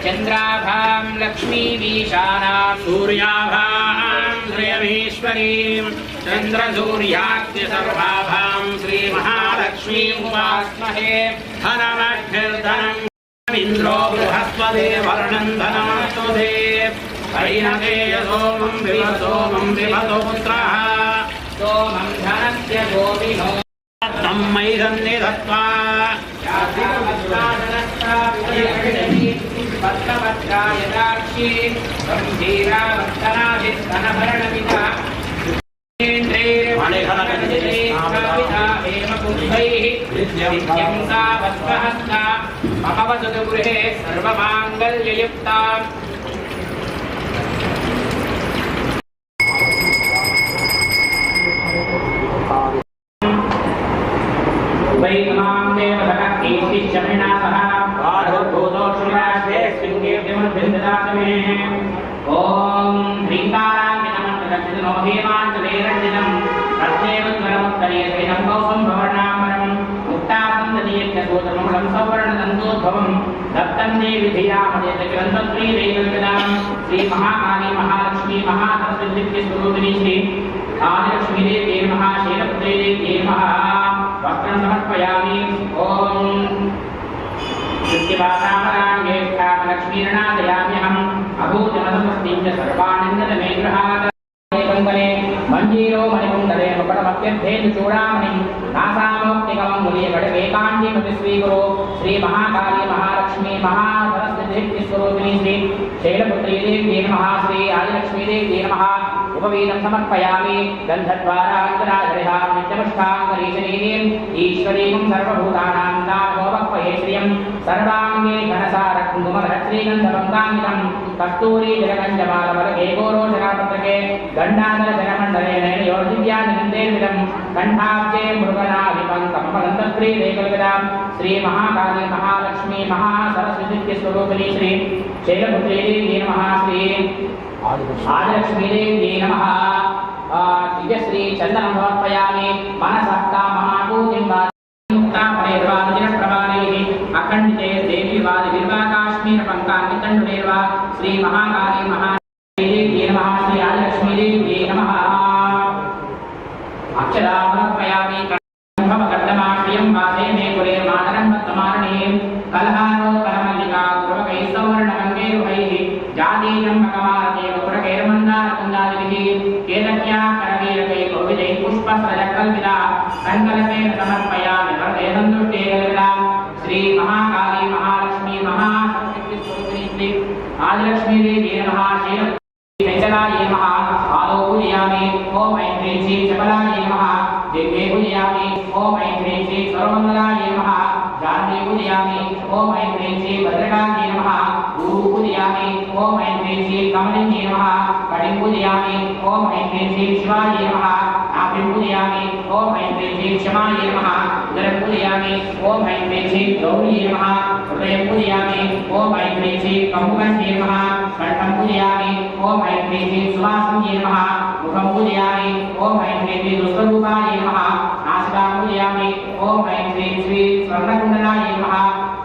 Speaker 1: चन्द्राभां लक्ष्मीमीशानां सूर्याभां श्रियमीश्वरीं चन्द्रसूर्याख्यसर्वाभां श्रीमहालक्ष्मीं उपास्महे धनमग्निर्धनम् इन्द्रो बृहस्पति वर्णं धनमस्तुते पैनते सोमं विभतो पुत्रः सोमं धनस्य गोपिनो तं मयि दत्त्वा भद्रभद्रायदाक्षी गम्भीरावर्तनादिस्तनभरणपिता नित्यं सा वत्सहस्ता मम वसतु गृहे सर्वमाङ्गल्ययुक्ता वै मां देवधनः कीर्तिश्चमिना सह समुत्तरे सैनं कौसं भवर्णामरं मुक्तासन्ददीर्घसूत्रमूलं सौवर्णदन्तोद्भवं दत्तं देवी धियामदेतग्रन्थप्रीदैवविदां श्रीमहाकाली महालक्ष्मी महासरस्वतीस्वरूपिणी श्री आदिलक्ष्मीदेव्यै नमः शैलपुत्रीदेव्यै नमः वस्त्रं समर्पयामि ॐ लक्ष्मीरणादयाम्यहम् अभूतमधुमस्तिं च सर्वानन्दमे गृहात् मंजीरो मणिकुंडले मुकुटमप्यर्थेन चूड़ामणि नासामोक्तिकमं मुलीकटवेकांडीमपि स्वीकुरु श्री महाकाली महालक्ष्मी महासरस्वती स्वरूपिणी श्री शैलपुत्री देव्यै नमः श्री आदिलक्ष्मी देव्यै नमः उपवीतं समर्पयामि गन्धद्वारान्तराधरिहा नित्यमुष्टाङ्गरीशनीं ईश्वरीं सर्वभूतानां तामोपक्वये श्रियं सर्वाङ्गे घनसारकुङ्कुमधरश्रीगन्धभङ्गाङ्गितं कस्तूरी जलगञ्जमालमलके गोरोचनापत्रके गण्डाधरजनमण्डले नयनयोर्दिव्यानिन्दे कंठाब्जे मृगनाभिपङ्कमपदन्तप्रीदेकविदां श्री महाकाली महालक्ष्मी महासरस्वती स्वरूपिणी श्री शैलपुत्री देव्यै नमः श्री आदिलक्ष्मी देव्यै नमः दिव्यश्री चन्दनं समर्पयामि मनसः कामपूतिं मुक्ताफलेर्वादिनप्रभानैः अखण्डिते देवीवादिभिर्वा काश्मीरपङ्कान्वितण्डुलेर्वा श्री महाकाली महादेव्यै नमः श्री आदिलक्ष्मी देव्यै नमः अक्षरां समर्पयामि भवकर्दमाश्रियं वासे मे कुले मातरं वत्तमारणीं कलहारोत्तरमल्लिका कुरवकैः सौवर्णगङ्गैरुहैः जातीजम्बकमालदेव कुरकैर्मन्दारकुन्दादिभिः केतक्या करवीरकै बहुविधैः पुष्पसरजकल्पिता कङ्कलकेन समर्पयामि वरदे सन्तुष्टे कल्पिता श्री महाकाली महालक्ष्मी महासरस्वती श्री आदिलक्ष्मी देव्यै नमः शैलपुत्रीचलायै नमः आदौ पूजयामि ॐ ऐं ह्रीं श्रीं चपलायै नमः दिव्ये पूजयामि ॐ ऐं ह्रीं श्रीं सर्वमङ्गलायै नमः जाह्नवी पूजयामि ॐ ऐं ह्रीं श्रीं भद्रकायै नमः गुरु पूजयामि ॐ ऐं ह्रीं श्रीं कमलिन्यै नमः कटिं पूजयामि ॐ ऐं ह्रीं श्रीं शिवायै नमः नाभिं पूजयामि ॐ ऐं ह्रीं श्रीं क्षमायै नमः उदरं पूजयामि ॐ ऐं ह्रीं श्रीं गौर्यै नमः हृदयं पूजयामि ॐ ऐं ह्रीं श्रीं कम्बुकन्यै नमः कण्ठं पूजयामि ॐ ऐं ह्रीं श्रीं सुवासिन्यै नमः मुखं पूजयामि ॐ ऐं ह्रीं श्रीं दुष्टरूपायै नमः नासिकां पूजयामि ॐ ऐं ह्रीं श्रीं स्वर्णकुण्डलायै नमः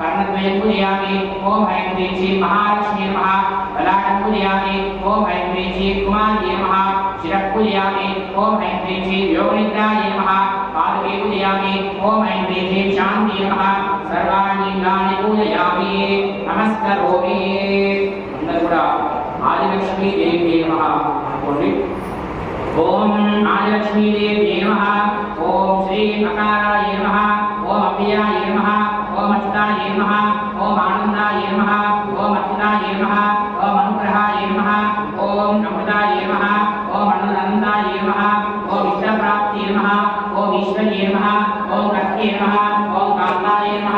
Speaker 1: कर्णद्वयं पूजयामि ॐ ऐं ह्रीं श्रीं महालक्ष्मी नमः ललाटं पूजयामि ॐ ऐं ह्रीं श्रीं कुमार्यै नमः शिरः पूजयामि ॐ ऐं ह्रीं श्रीं योगनिद्रायै नमः पादके पूजयामि ॐ ऐं ह्रीं श्रीं शान्त्यै नमः सर्वाणि लिङ्गानि पूजयामि नमस्करोमि అందరూ కూడా ఆదిలక్ష్మీ దేవ్యై నమః అనుకోండి ఓం ఆదిలక్ష్మీ దేవ్యై నమః ఓం శ్రీ అకారాయ నమః ఓం అవ్యయాయ నమః ఓం అచ్యుతాయ నమః ఓం ఆనందాయ నమః ఓం అచ్యుతాయ నమః ఓం అనుగ్రహాయ నమః ఓం అమృతాయ నమః ఓం అనందాయ నమః ఓం ఇష్టప్రాప్తియ నమః ఓం ఈశ్వర్యే నమః ఓం కర్తే నమః ఓం కాంతాయ నమః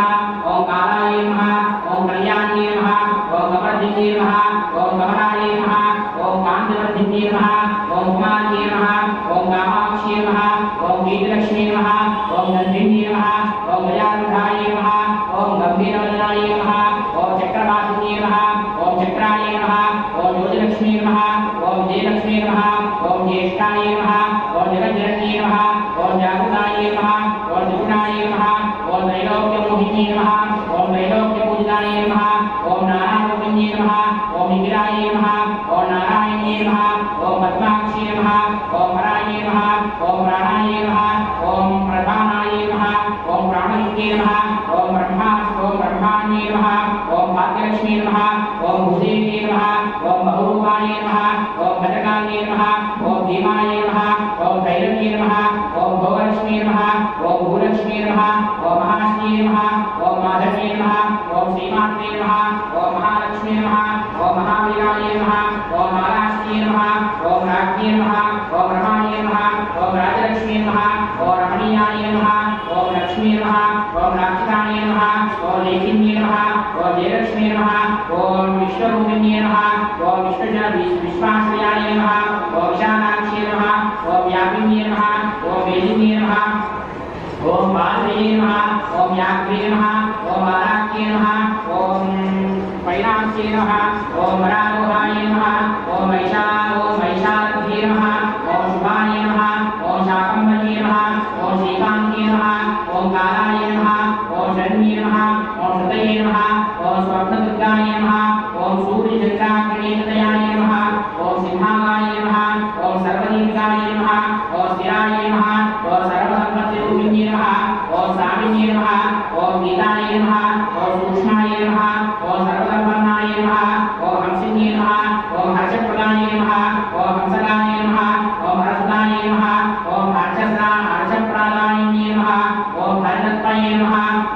Speaker 1: ఓం కాలాయ నమః ఓం కళ్యాణ్యే నమః ఓం కమర్దిన్యే నమః ఓం కమలాయ నమః ఓం కాంతివర్ధిన్యే నమః ఓం కుమార్యే నమః ఓం కామాక్ష్యే నమః ఓం గీతలక్ష్మీ నమః ఓం నందిన్యే నమః ఓం గజానుధాయ నమః ఓం గంభీరవదనాయ నమః ఓం చక్రవాసిన్యే నమః ఓం చక్రాయ నమః ఓం జ్యోతిలక్ష్మీ నమః ఓం జయలక్ష్మీ నమః ఓం జ్యేష్ఠాయ నమః ఓం జగజ్జనన్యే నమః ఓం జాగృతాయ నమః ఓం త్రిగుణాయ నమః ఓం त्रैलोक्यमोहिन्ये नमः ओम त्रैलोक्यपूजिताय नमः ओम नारायणरूपिण्ये नमः ओम निखिलाय नमः ओम नारायण्ये नमः ओम पद्माक्षी नमः ओम हराय नमः ओम प्राणाय नमः ओम प्रधानाय नमः ओम प्राणलिङ्गे नमः ओम ब्रह्माण्ये नमः ओम भाग्यलक्ष्मी नमः ओम भूदेव्ये नमः ओम बहुरूपाय नमः ओम भद्रकाल्ये नमः ओम भीमाय नमः ओम भैरव्ये नमः ओम भोगलक्ष्मी नमः ओम भूलक्ष्मी नमः ओम महालक्ष्मी नमः ओम माधव्ये नमः ओम श्रीमात्रे नमः ओम महालक्ष्मी नमः ओम महावीराय नमः ओम महाराष्ट्री नमः ओम राज्ञे नमः ओम रमाय नमः ओम राजलक्ष्मी नमः ओम रमणीयाय नमः ओम लक्ष्मी नमः ओम राक्षसाय नमः ओम लेखिन्ये नमः ओम जयलक्ष्मी नमः ओम विश्वरूपिण्ये नमः ओम विश्वाश्रयाय नमः ओम विशालाक्षी नमः ओम व्यापिन्ये नमः ओम वेदिन्ये नमः ओम बालवे नमः ओम याग्वे नमः ओम आराक्ये नमः ओम वैराग्ये नमः ओम वरारोहाय नमः ओम महिषाद्भे नमः ओम शुभाय नमः ओम शाकम्भर्ये नमः कालाय नमः ओम शरण्ये नमः ओम शतये नमः ओम स्वर्णदुर्गाय नमः ओम सूर्यचन्द्राग्नितयाय नमः ओम सिंहाय नमः ओम सर्वलिंगाय नमः ओम स्थिराय नमः ओम सर्वसम्पत्तिरूपिण्ये नमः ओम सामिन्ये नमः ओम गीताय नमः ओम सूक्ष्माय नमः ओम सर्वसम्पन्नाय नमः ओम हंसिन्ये नमः ओम हर्षप्रदाय नमः ओम हंसकाय नमः ओम हरसदाय नमः ओम हर्षप्रदायिन्ये नमः ओम हरतत्वये नमः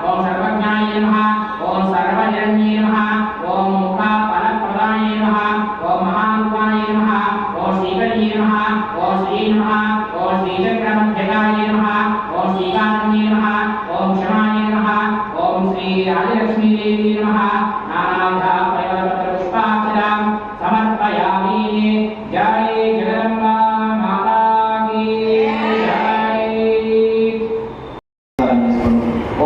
Speaker 1: ओम सर्वज्ञाय नमः ओम सर्वजन्ये नमः ओम मुखाफलप्रदाय नमः ओम महारूपाय नमः ओम श्रीकर्ये नमः ओम श्री नमः ओम श्रीचक्रमध्यगाय नमः ओम श्रीकान्ये नमः ओम क्षमाय नमः ओम श्री राजलक्ष्मी देवी नमः नानाविधा परिवर्तपुष्पाक्षरां समर्पयामि। जय जगदम्बा माता की जय।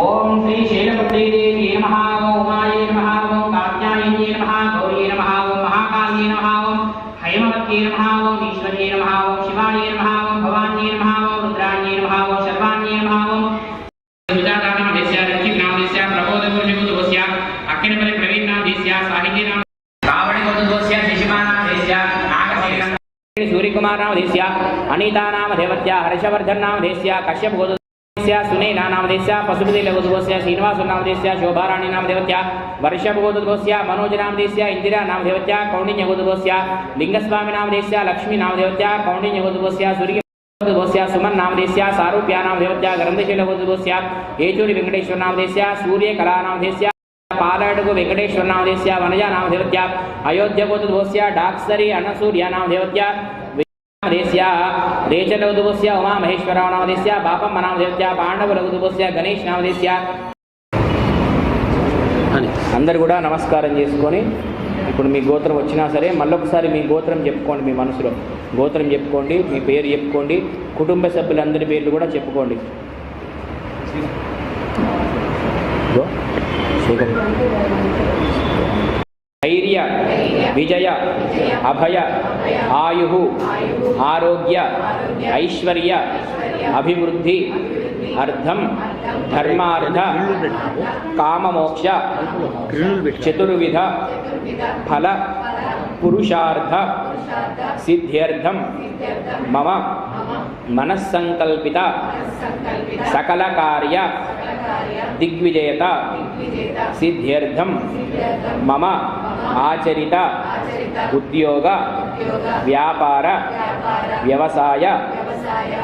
Speaker 1: ओम श्री शैलपुत्री देवी नमः ओम उमायै नमः ओम कात्यायनी नमः गौरी नमः ओम महाकाली नमः ओम हैमवती नमः ओम ईश्वरी नमः ओम शिवाय नमः ओम भवानी नमः ओम रुद्राण्ये नमः ओम शर्वाण्ये नमः ओम सुजातानामधेस्या ऋषिनामधेस्या प्रबोधगुरुनिगुरुदोस्या अक्किनेपल्ली प्रवीणनामधेस्या साहित्यनाम रावणगुरुदोस्या शिशिमानामधेस्या नागसेन सूर्यकुमारनामधेस्या अनीतानामधेवत्या हर्षवर्धननामधेस्या कश्यपगोत्रस्य सुनेनानामधेस्या पशुपतिलघुदोस्या श्रीनिवासनामधेस्या शोभाराणीनामधेवत्या वर्षभगोत्रस्य मनोजनामधेस्या इंदिरानामधेवत्या कौंडिन्यगोत्रस्य लिंगस्वामिनामधेस्या लक्ष्मीनामधेवत्या कौंडिन्यगोत्रस्य सूर्य सुमन नामधेस्या सारूप्या नामधेवत्या गरंधशीलगोत्रस्य येचूरी वेंकटेश्वर नामधेस्या सूर्यकला नामधेस्या पालडगु वेंकटेश्वर नामधेस्या वनजा नामधेवत्या अयोध्या गोत्रस्य डाक्सरी अन्नसूर्या नामधेवत्या नामधेस्या रेचलगोत्रस्य उमा महेश्वरराव नामधेस्या बापम्म नामधेवत्या पांडवलगोत्रस्य गणेश नामधेस्या అందరూ కూడా నమస్కారం చేసుకొని ఇప్పుడు మీ గోత్రం వచ్చినా సరే మళ్ళొకసారి మీ గోత్రం చెప్పుకోండి. మీ మనసులో గోత్రం చెప్పుకోండి, మీ పేరు చెప్పుకోండి, కుటుంబ సభ్యులందరి పేర్లు కూడా చెప్పుకోండి. ధైర్య విజయ అభయ ఆయు ఆరోగ్య ఐశ్వర్య అభివృద్ధి అర్థం ధర్మార్థ కామమోక్ష చతుర్విధ ఫల పురుషార్థ సిద్ధ్యర్థం మమ మనస్సంకల్పిత సకల కార్య దిగ్విజయత సిద్ధ్యర్థం మమ ఆచరిత ఉద్యోగ వ్యాపార వ్యవసాయ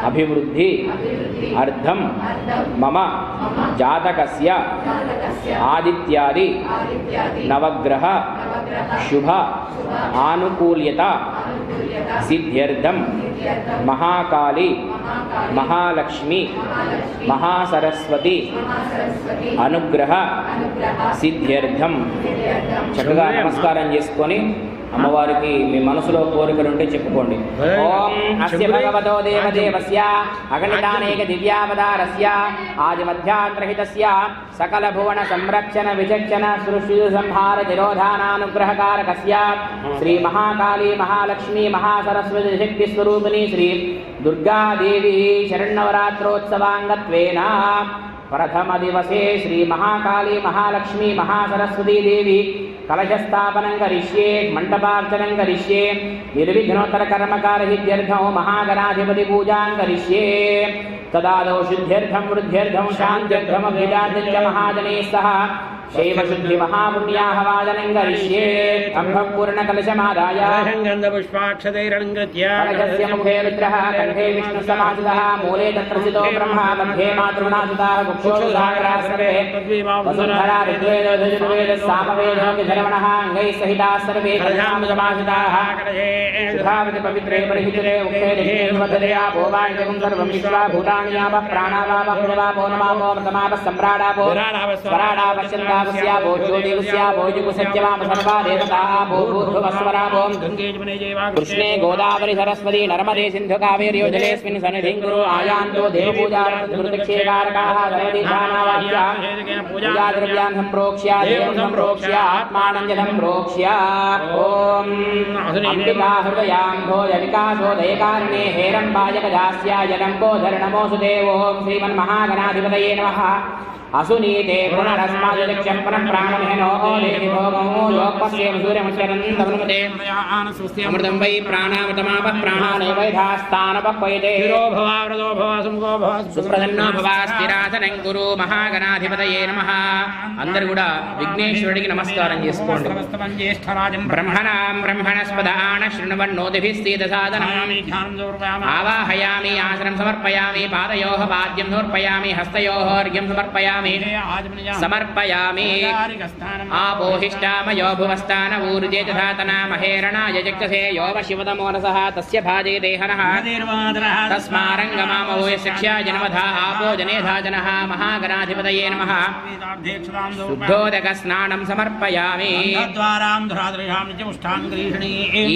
Speaker 1: అభివృద్ధి అర్థం మమ జాతకస్య ఆదిత్యాది నవగ్రహ శుభ ఆనుకూల్యత సిద్ధ్యర్థం మహాకాళి మహాలక్ష్మి మహాసరస్వతి అనుగ్రహ సిద్ధ్యర్థం. చక్కగా నమస్కారం చేసుకొని అమ్మవారికి మీ మనసులో కోరికలు ఉంటే చెప్పుకోండి. ఓం అస్య భగవతో దేవదేవస్య అగణితానేక దివ్యావతారస్య ఆదిమధ్యాంతరహితస్య సకల భువన సంరక్షణ విచక్షణ సృష్టి సంహార నిరోధానానుగ్రహకారకస్య శ్రీ మహాకాళీ మహాలక్ష్మి మహాసరస్వతి శక్తి స్వరూపిణి శ్రీ దుర్గాదేవి శరణవరాత్రోత్సవాంగత్వేన प्रथम दिवसे श्री महाकाली महालक्ष्मी महासरस्वती देवी कलशस्थापनं करिष्ये मंडपार्चनं करिष्ये निर्विघ्नोत्तर कर्मकार सिद्ध्यर्थं महागणाधिपति पूजां करिष्ये तदादौ शुद्ध्यर्थं वृद्ध्यर्थं शान्त्यर्थं अभिजात्यश्च महाजनैः सह शैव शुद्धि महापुण्याहवादनं करिष्ये अम्भपूर्ण कलशमादाय
Speaker 2: गन्धपुष्पाक्षतैरलङ्कृत्य
Speaker 1: कलशस्य मुखे रुद्रः कण्ठे विष्णुसमासितः मूले तत्र स्थितो ब्रह्मा मध्ये मातृगुणासुतः कुक्षोरुधाकराः सर्वे वसुन्धरा ऋग्वेदो सामवेदोऽधर्वणः अङ्गैः सहिताः सर्वे कलशामुपमासिताः शुद्धावति पवित्रे परिहितरे उक्ते दिशे आपोवाण्यं सर्वं विश्वा भूतानि आपः प्राणावापः वापो नमापो मतमापः सम्राडापो स्वराडापश्चन्द्रा भूभागस्य भोज्योतिगस्य भोजुकुसत्यवाम सर्वा देवताः भूभूर्भुवस्वरा ओम कृष्णे गोदावरी सरस्वती नर्मदे सिंधु कावेरी जलेस्मिन् सन्निधिं कुरु आयान्तो देवपूजार्थकृतक्षेकारकाः सर्वदेशानावाच्या पूजाद्रव्यान् सम्प्रोक्ष्य देवं सम्प्रोक्ष्य आत्मानं च सम्प्रोक्ष्य ओम अंबिका हृदयाम्भोजविकासोदयकारिणे हेरम्बाय गजास्याय लम्बोधर नमोऽस्तुते ओम श्रीमन्महागणाधिपतये नमः असुनीते पुनरस्मादिक्षपनं प्राणमेनो ओलेति भोगमो योगपस्येम सूर्यमश्वरन्तमनुमते अमृतं वै प्राणामृतमापः प्राणानेवैधास्तानपक्वयते हिरो भवाव्रतो भव सुमुखो भव सुप्रसन्नो भव స్థిరాసనం గురు మహాగణాధిపతయే నమః అందరూ కూడా విఘ్నేశ్వరుడికి నమస్కారం చేసుకోండి బ్రహ్మణాం బ్రహ్మణస్పదాన శృణవన్నోతిభిస్తీత సాధనం ఆవాహయామి ఆసనం సమర్పయామి పాదయోః పాద్యం సమర్పయామి హస్తయోః అర్ఘ్యం సమర్పయామి సమర్పయామి ఆపోహిష్టామయో భువస్థాన ఊర్జే తథాతన మహేరణాయ జక్తసే యోవ శివతమోనసః తస్య భాజే దేహనః తస్మారంగమామవో శిక్ష్యా జనమధా ఆపో జనేధాజనః మహాగణాధిపతయే నమః శుద్ధోదక స్నానం సమర్పయామి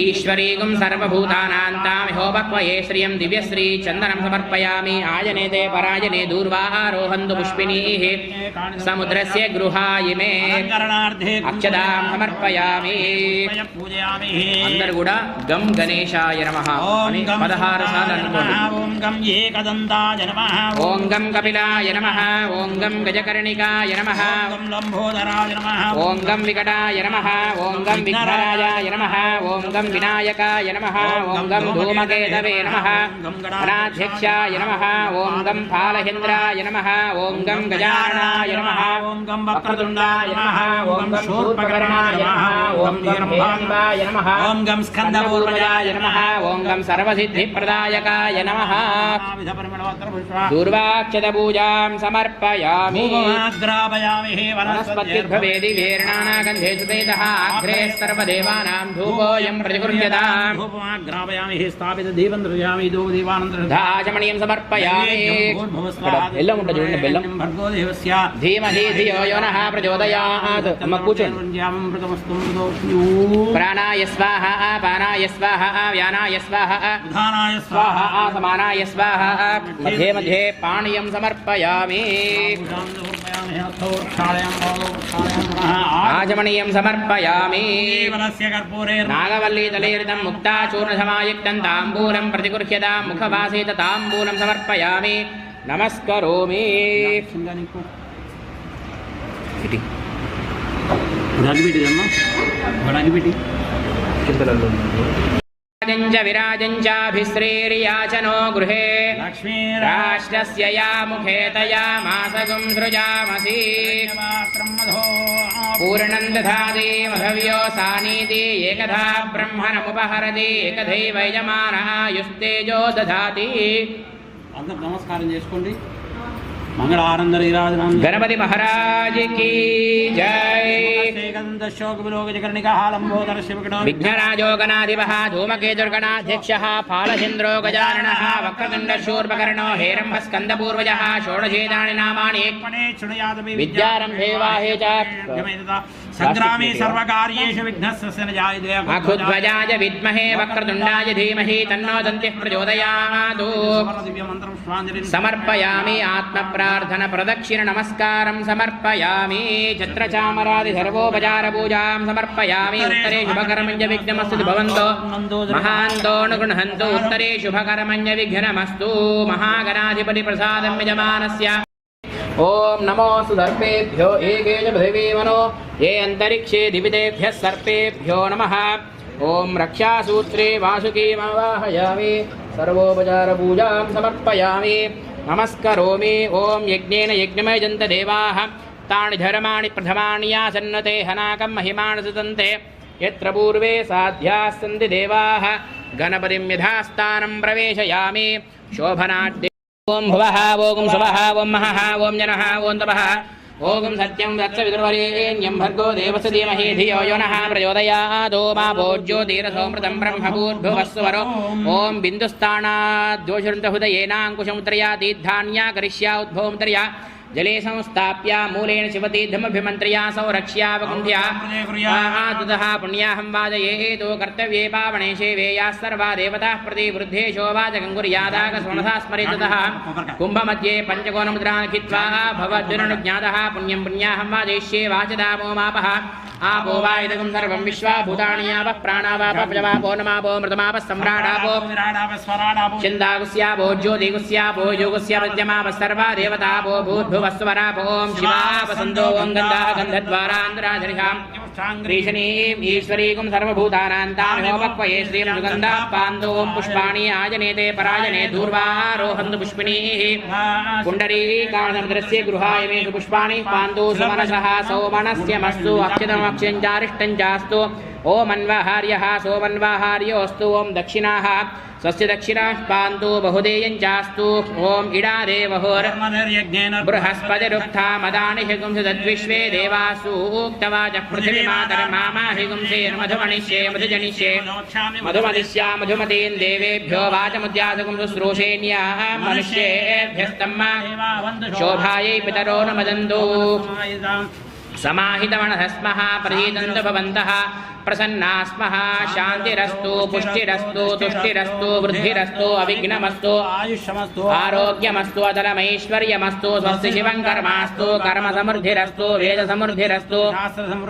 Speaker 1: ఈశ్వరీగం సర్వభూతానాంతామిహోపక్వయే శ్రియం దివ్యశ్రీ చందనం సమర్పయామి ఆయనేతే పరాయనే దూర్వారోహంతు పుష్పిణీః సముద్రస్య గృహాయిమే అక్షదాం సమర్పయామి అందరూ కూడా గం గణేశాయ నమః అని 16 సార్లు అనుకోండి.
Speaker 2: ఓం గం ఏకదంతాయ నమః
Speaker 1: ఓం గం కపిలాయ నమః ఓం గం గజకర్ణికాయ నమః
Speaker 2: ఓం లంబోదరాయ నమః
Speaker 1: ఓం గం వికటాయ నమః ఓం గం విఘ్నరాజాయ నమః ఓం గం వినాయకాయ నమః ఓం గం ధూమకేతవే నమః గణాధ్యక్షాయ నమః ఓం గం ఫాలహేంద్రాయ నమః ఓం గం గజాననాయ నమః
Speaker 2: ఓం గం వక్రతుండాయ నమః
Speaker 1: ఓం గం శూర్పకర్ణాయ నమః ఓం గం హేరంబాయ నమః
Speaker 2: ఓం గం స్కందపూర్వజాయ
Speaker 1: నమః ఓం గం సర్వసిద్ధిప్రదాయకాయ నమః దూర్వాక్షత పూజాం సమర్పయామి
Speaker 2: గ్రాపయామి
Speaker 1: వనస్పతిర్భవేది వేర్ణానాగంధే సుతేతః అగ్రే సర్వదేవానాం ధూపోయం ప్రతిగృహ్యతాం
Speaker 2: గ్రాపయామి స్థాపిత దీపం దృశ్యామి దో దీవానందరం
Speaker 1: ధాజమణీయం సమర్పయామి బెల్లం ఉంటుంది చూడండి బెల్లం
Speaker 2: భర్గో దేవస్య
Speaker 1: ధీమహి ధియో యో నః ప్రచోదయాత్ అమ్మ కూర్చోండి ప్రాణాయ స్వాహ అపానాయ స్వాహ వ్యానాయ స్వాహ
Speaker 2: ఉదానాయ
Speaker 1: స్వాహ సమానాయ స్వాహ మధ్యే మధ్యే పాణీయం సమర్పయామి ఆజమణీయం సమర్పయామి నాగవల్లీ తలేరితం ముక్తాచూర్ణసమాయుక్తం తాంబూలం ప్రతిగృహ్యతాం ముఖవాసేత తాంబూలం సమర్పయామి నమస్కరోమి విరాజంచాభిశ్రీర్యాచనో గృహే రాష్ట్రస్య యా ముఖే తయా మాసగుం సృజామసి పూర్ణం దధాతి మధవ్యో సానీతి ఏకధా బ్రహ్మణముపహరతి ఏకధైవ యజమానః యుస్తేజో దధాతి.
Speaker 2: అందరూ నమస్కారం చేసుకోండి. మంగళానందరి
Speaker 1: గణపతి మహారాజ్ కి జై. విఘ్నరాజో గణాధిపః ధూమకేతుర్గణాధ్యక్షః ఫాలచంద్రో గజాననః వక్రతుండశూర్పకర్ణో హేరంబ స్కందపూర్వజः షోడశేతాని నామాని విద్యారంభే వాహే చ
Speaker 2: సంగ్రామే సర్వకార్యేషు విఘ్నస్య జాయతే.
Speaker 1: అఖుధ్వజాయ విద్మహే వక్రతుండాయ ధీమహి తన్నో దంతిః ప్రచోదయాత్. సమర్పయామి ఆత్మ ప్రార్థన ప్రదక్షిణ నమస్కారం సమర్పయామి. ఛత్రచామరాది సర్వోపచార పూజాం సమర్పయామి. ఉత్తరే శుభకర్మణ్య విఘ్నమస్తు భవంతో మహాంతో గృహంతు. ఉత్తరే శుభకర్మణ్య విఘ్నమస్తు. మహాగణాధిపతి ప్రసాదం యజమానస్య. ఓం నమోస్తు సర్పేభ్యో ఏకేన పృథివీ మనో ఏ అంతరిక్షే దివితేభ్యः సర్పేభ్యో నమః. ఓం రక్షాసూత్రే వాసుకీమవాహయామి. సర్వోపచార పూజాం సమర్పయామి. నమస్కరోమి. ఓం యజ్ఞేన యజ్ఞమయజంత దేవాః తాని ధర్మాణి ప్రథమాని యాసన్నతే హనాకం మహిమాన్ సుతంతే. యత్ర పూర్వే సాధ్యాः సంతి దేవాః గణపతిం యథాస్థానం ప్రవేశయామి. శోభనాఢ్య. ఓం భువః ఓం శుభః ఓం మహః ఓం జనః ఓం తపః ఓం సత్యం దత్సవితుర్వరేణ్యం భర్గో దేవస్య ధీమహి ధియో యో నః ప్రచోదయాత్. మా భోజ్యోతిరసోమృతం బ్రహ్మభూర్భువస్సువరో. ఓం బిందుస్థానాద్ దోషృంత హృదయేనాంకుశముత్రయా తీర్థాన్యా కరిష్యా ఉద్భవముత్రయా जले संस्थाप्य मूलेन शिवतीर्थमभिमन्त्र्या संरक्ष्यावकुण्ठ्या महादुतः पुण्याहं वाजयेतो कर्तव्ये पावणे सेवेयाः सर्वा देवताः प्रतिवृद्धेशो वाचकङ्कुर्यादाकस्मनसा स्मरेततः कुम्भमध्ये पञ्चकोणमुद्रान् खित्वा भवद्विरनुज्ञातः पुण्यं पुण्याहं वाजयिष्ये वाचदामो मापः आपो वा इदगं सर्वं विश्वाभूतानि यावः प्राणावापो नमापो मृतमापः सम्राडापो चिन्तागुस्यापो ज्योतिगुस्यापो योगुस्य प्रद्यमापः सर्वा देवतापो भूद्भुवस्वरापो ॐ शिवापसन्दो ॐ गन्धाः गन्धद्वारान्तराधरिषाम् श्रीशनीम् ईश्वरीकुं सर्वभूतानान्तामिहोपक्वये श्रीं सुगन्धाः पान्दो ॐ पुष्पाणि आजनेते पराजने दूर्वारोहन्तु पुष्पिणीः पुण्डरीकाणसमुद्रस्य गृहाय मे पुष्पाणि पान्दो सुमनसः सौमनस्यमस्तु अक्षतमक्षञ्चारिष्टञ्चास्तु ओमन्वाहार्यः सोमन्वाहार्योऽस्तु ॐ दक्षिणाः स्वस्य दक्षिणाः पान्तु बहुदेयञ्चास्तु ॐ इडादेवहुर् बृहस्पतिरुक्था मदानि हिगुंसदद्विश्वे देवासूक्तवाचः पृथिवीमातर्मामाहिगुंसेर्मधुमनिष्ये मधुजनिष्ये मधुमदिष्या मधुमतीन् देवेभ्यो वाचमुद्यासगुं शुश्रूषेण्याः मनुष्येभ्यस्तम्म शोभायै पितरो न मदन्तु समाहितवनः स्मः प्रहीतन्तु भवन्तः प्रसन्नाः स्मः शान्तिरस्तु पुष्टिरस्तु तुष्टिरस्तु वृद्धिरस्तु अविघ्नमस्तु
Speaker 2: आयुष्यमस्तु
Speaker 1: आरोग्यमस्तु अतलमैश्वर्यमस्तु स्वस्ति शिवं कर्मास्तु कर्म समृद्धिरस्तु वेद समृद्धिरस्तु
Speaker 2: शास्त्र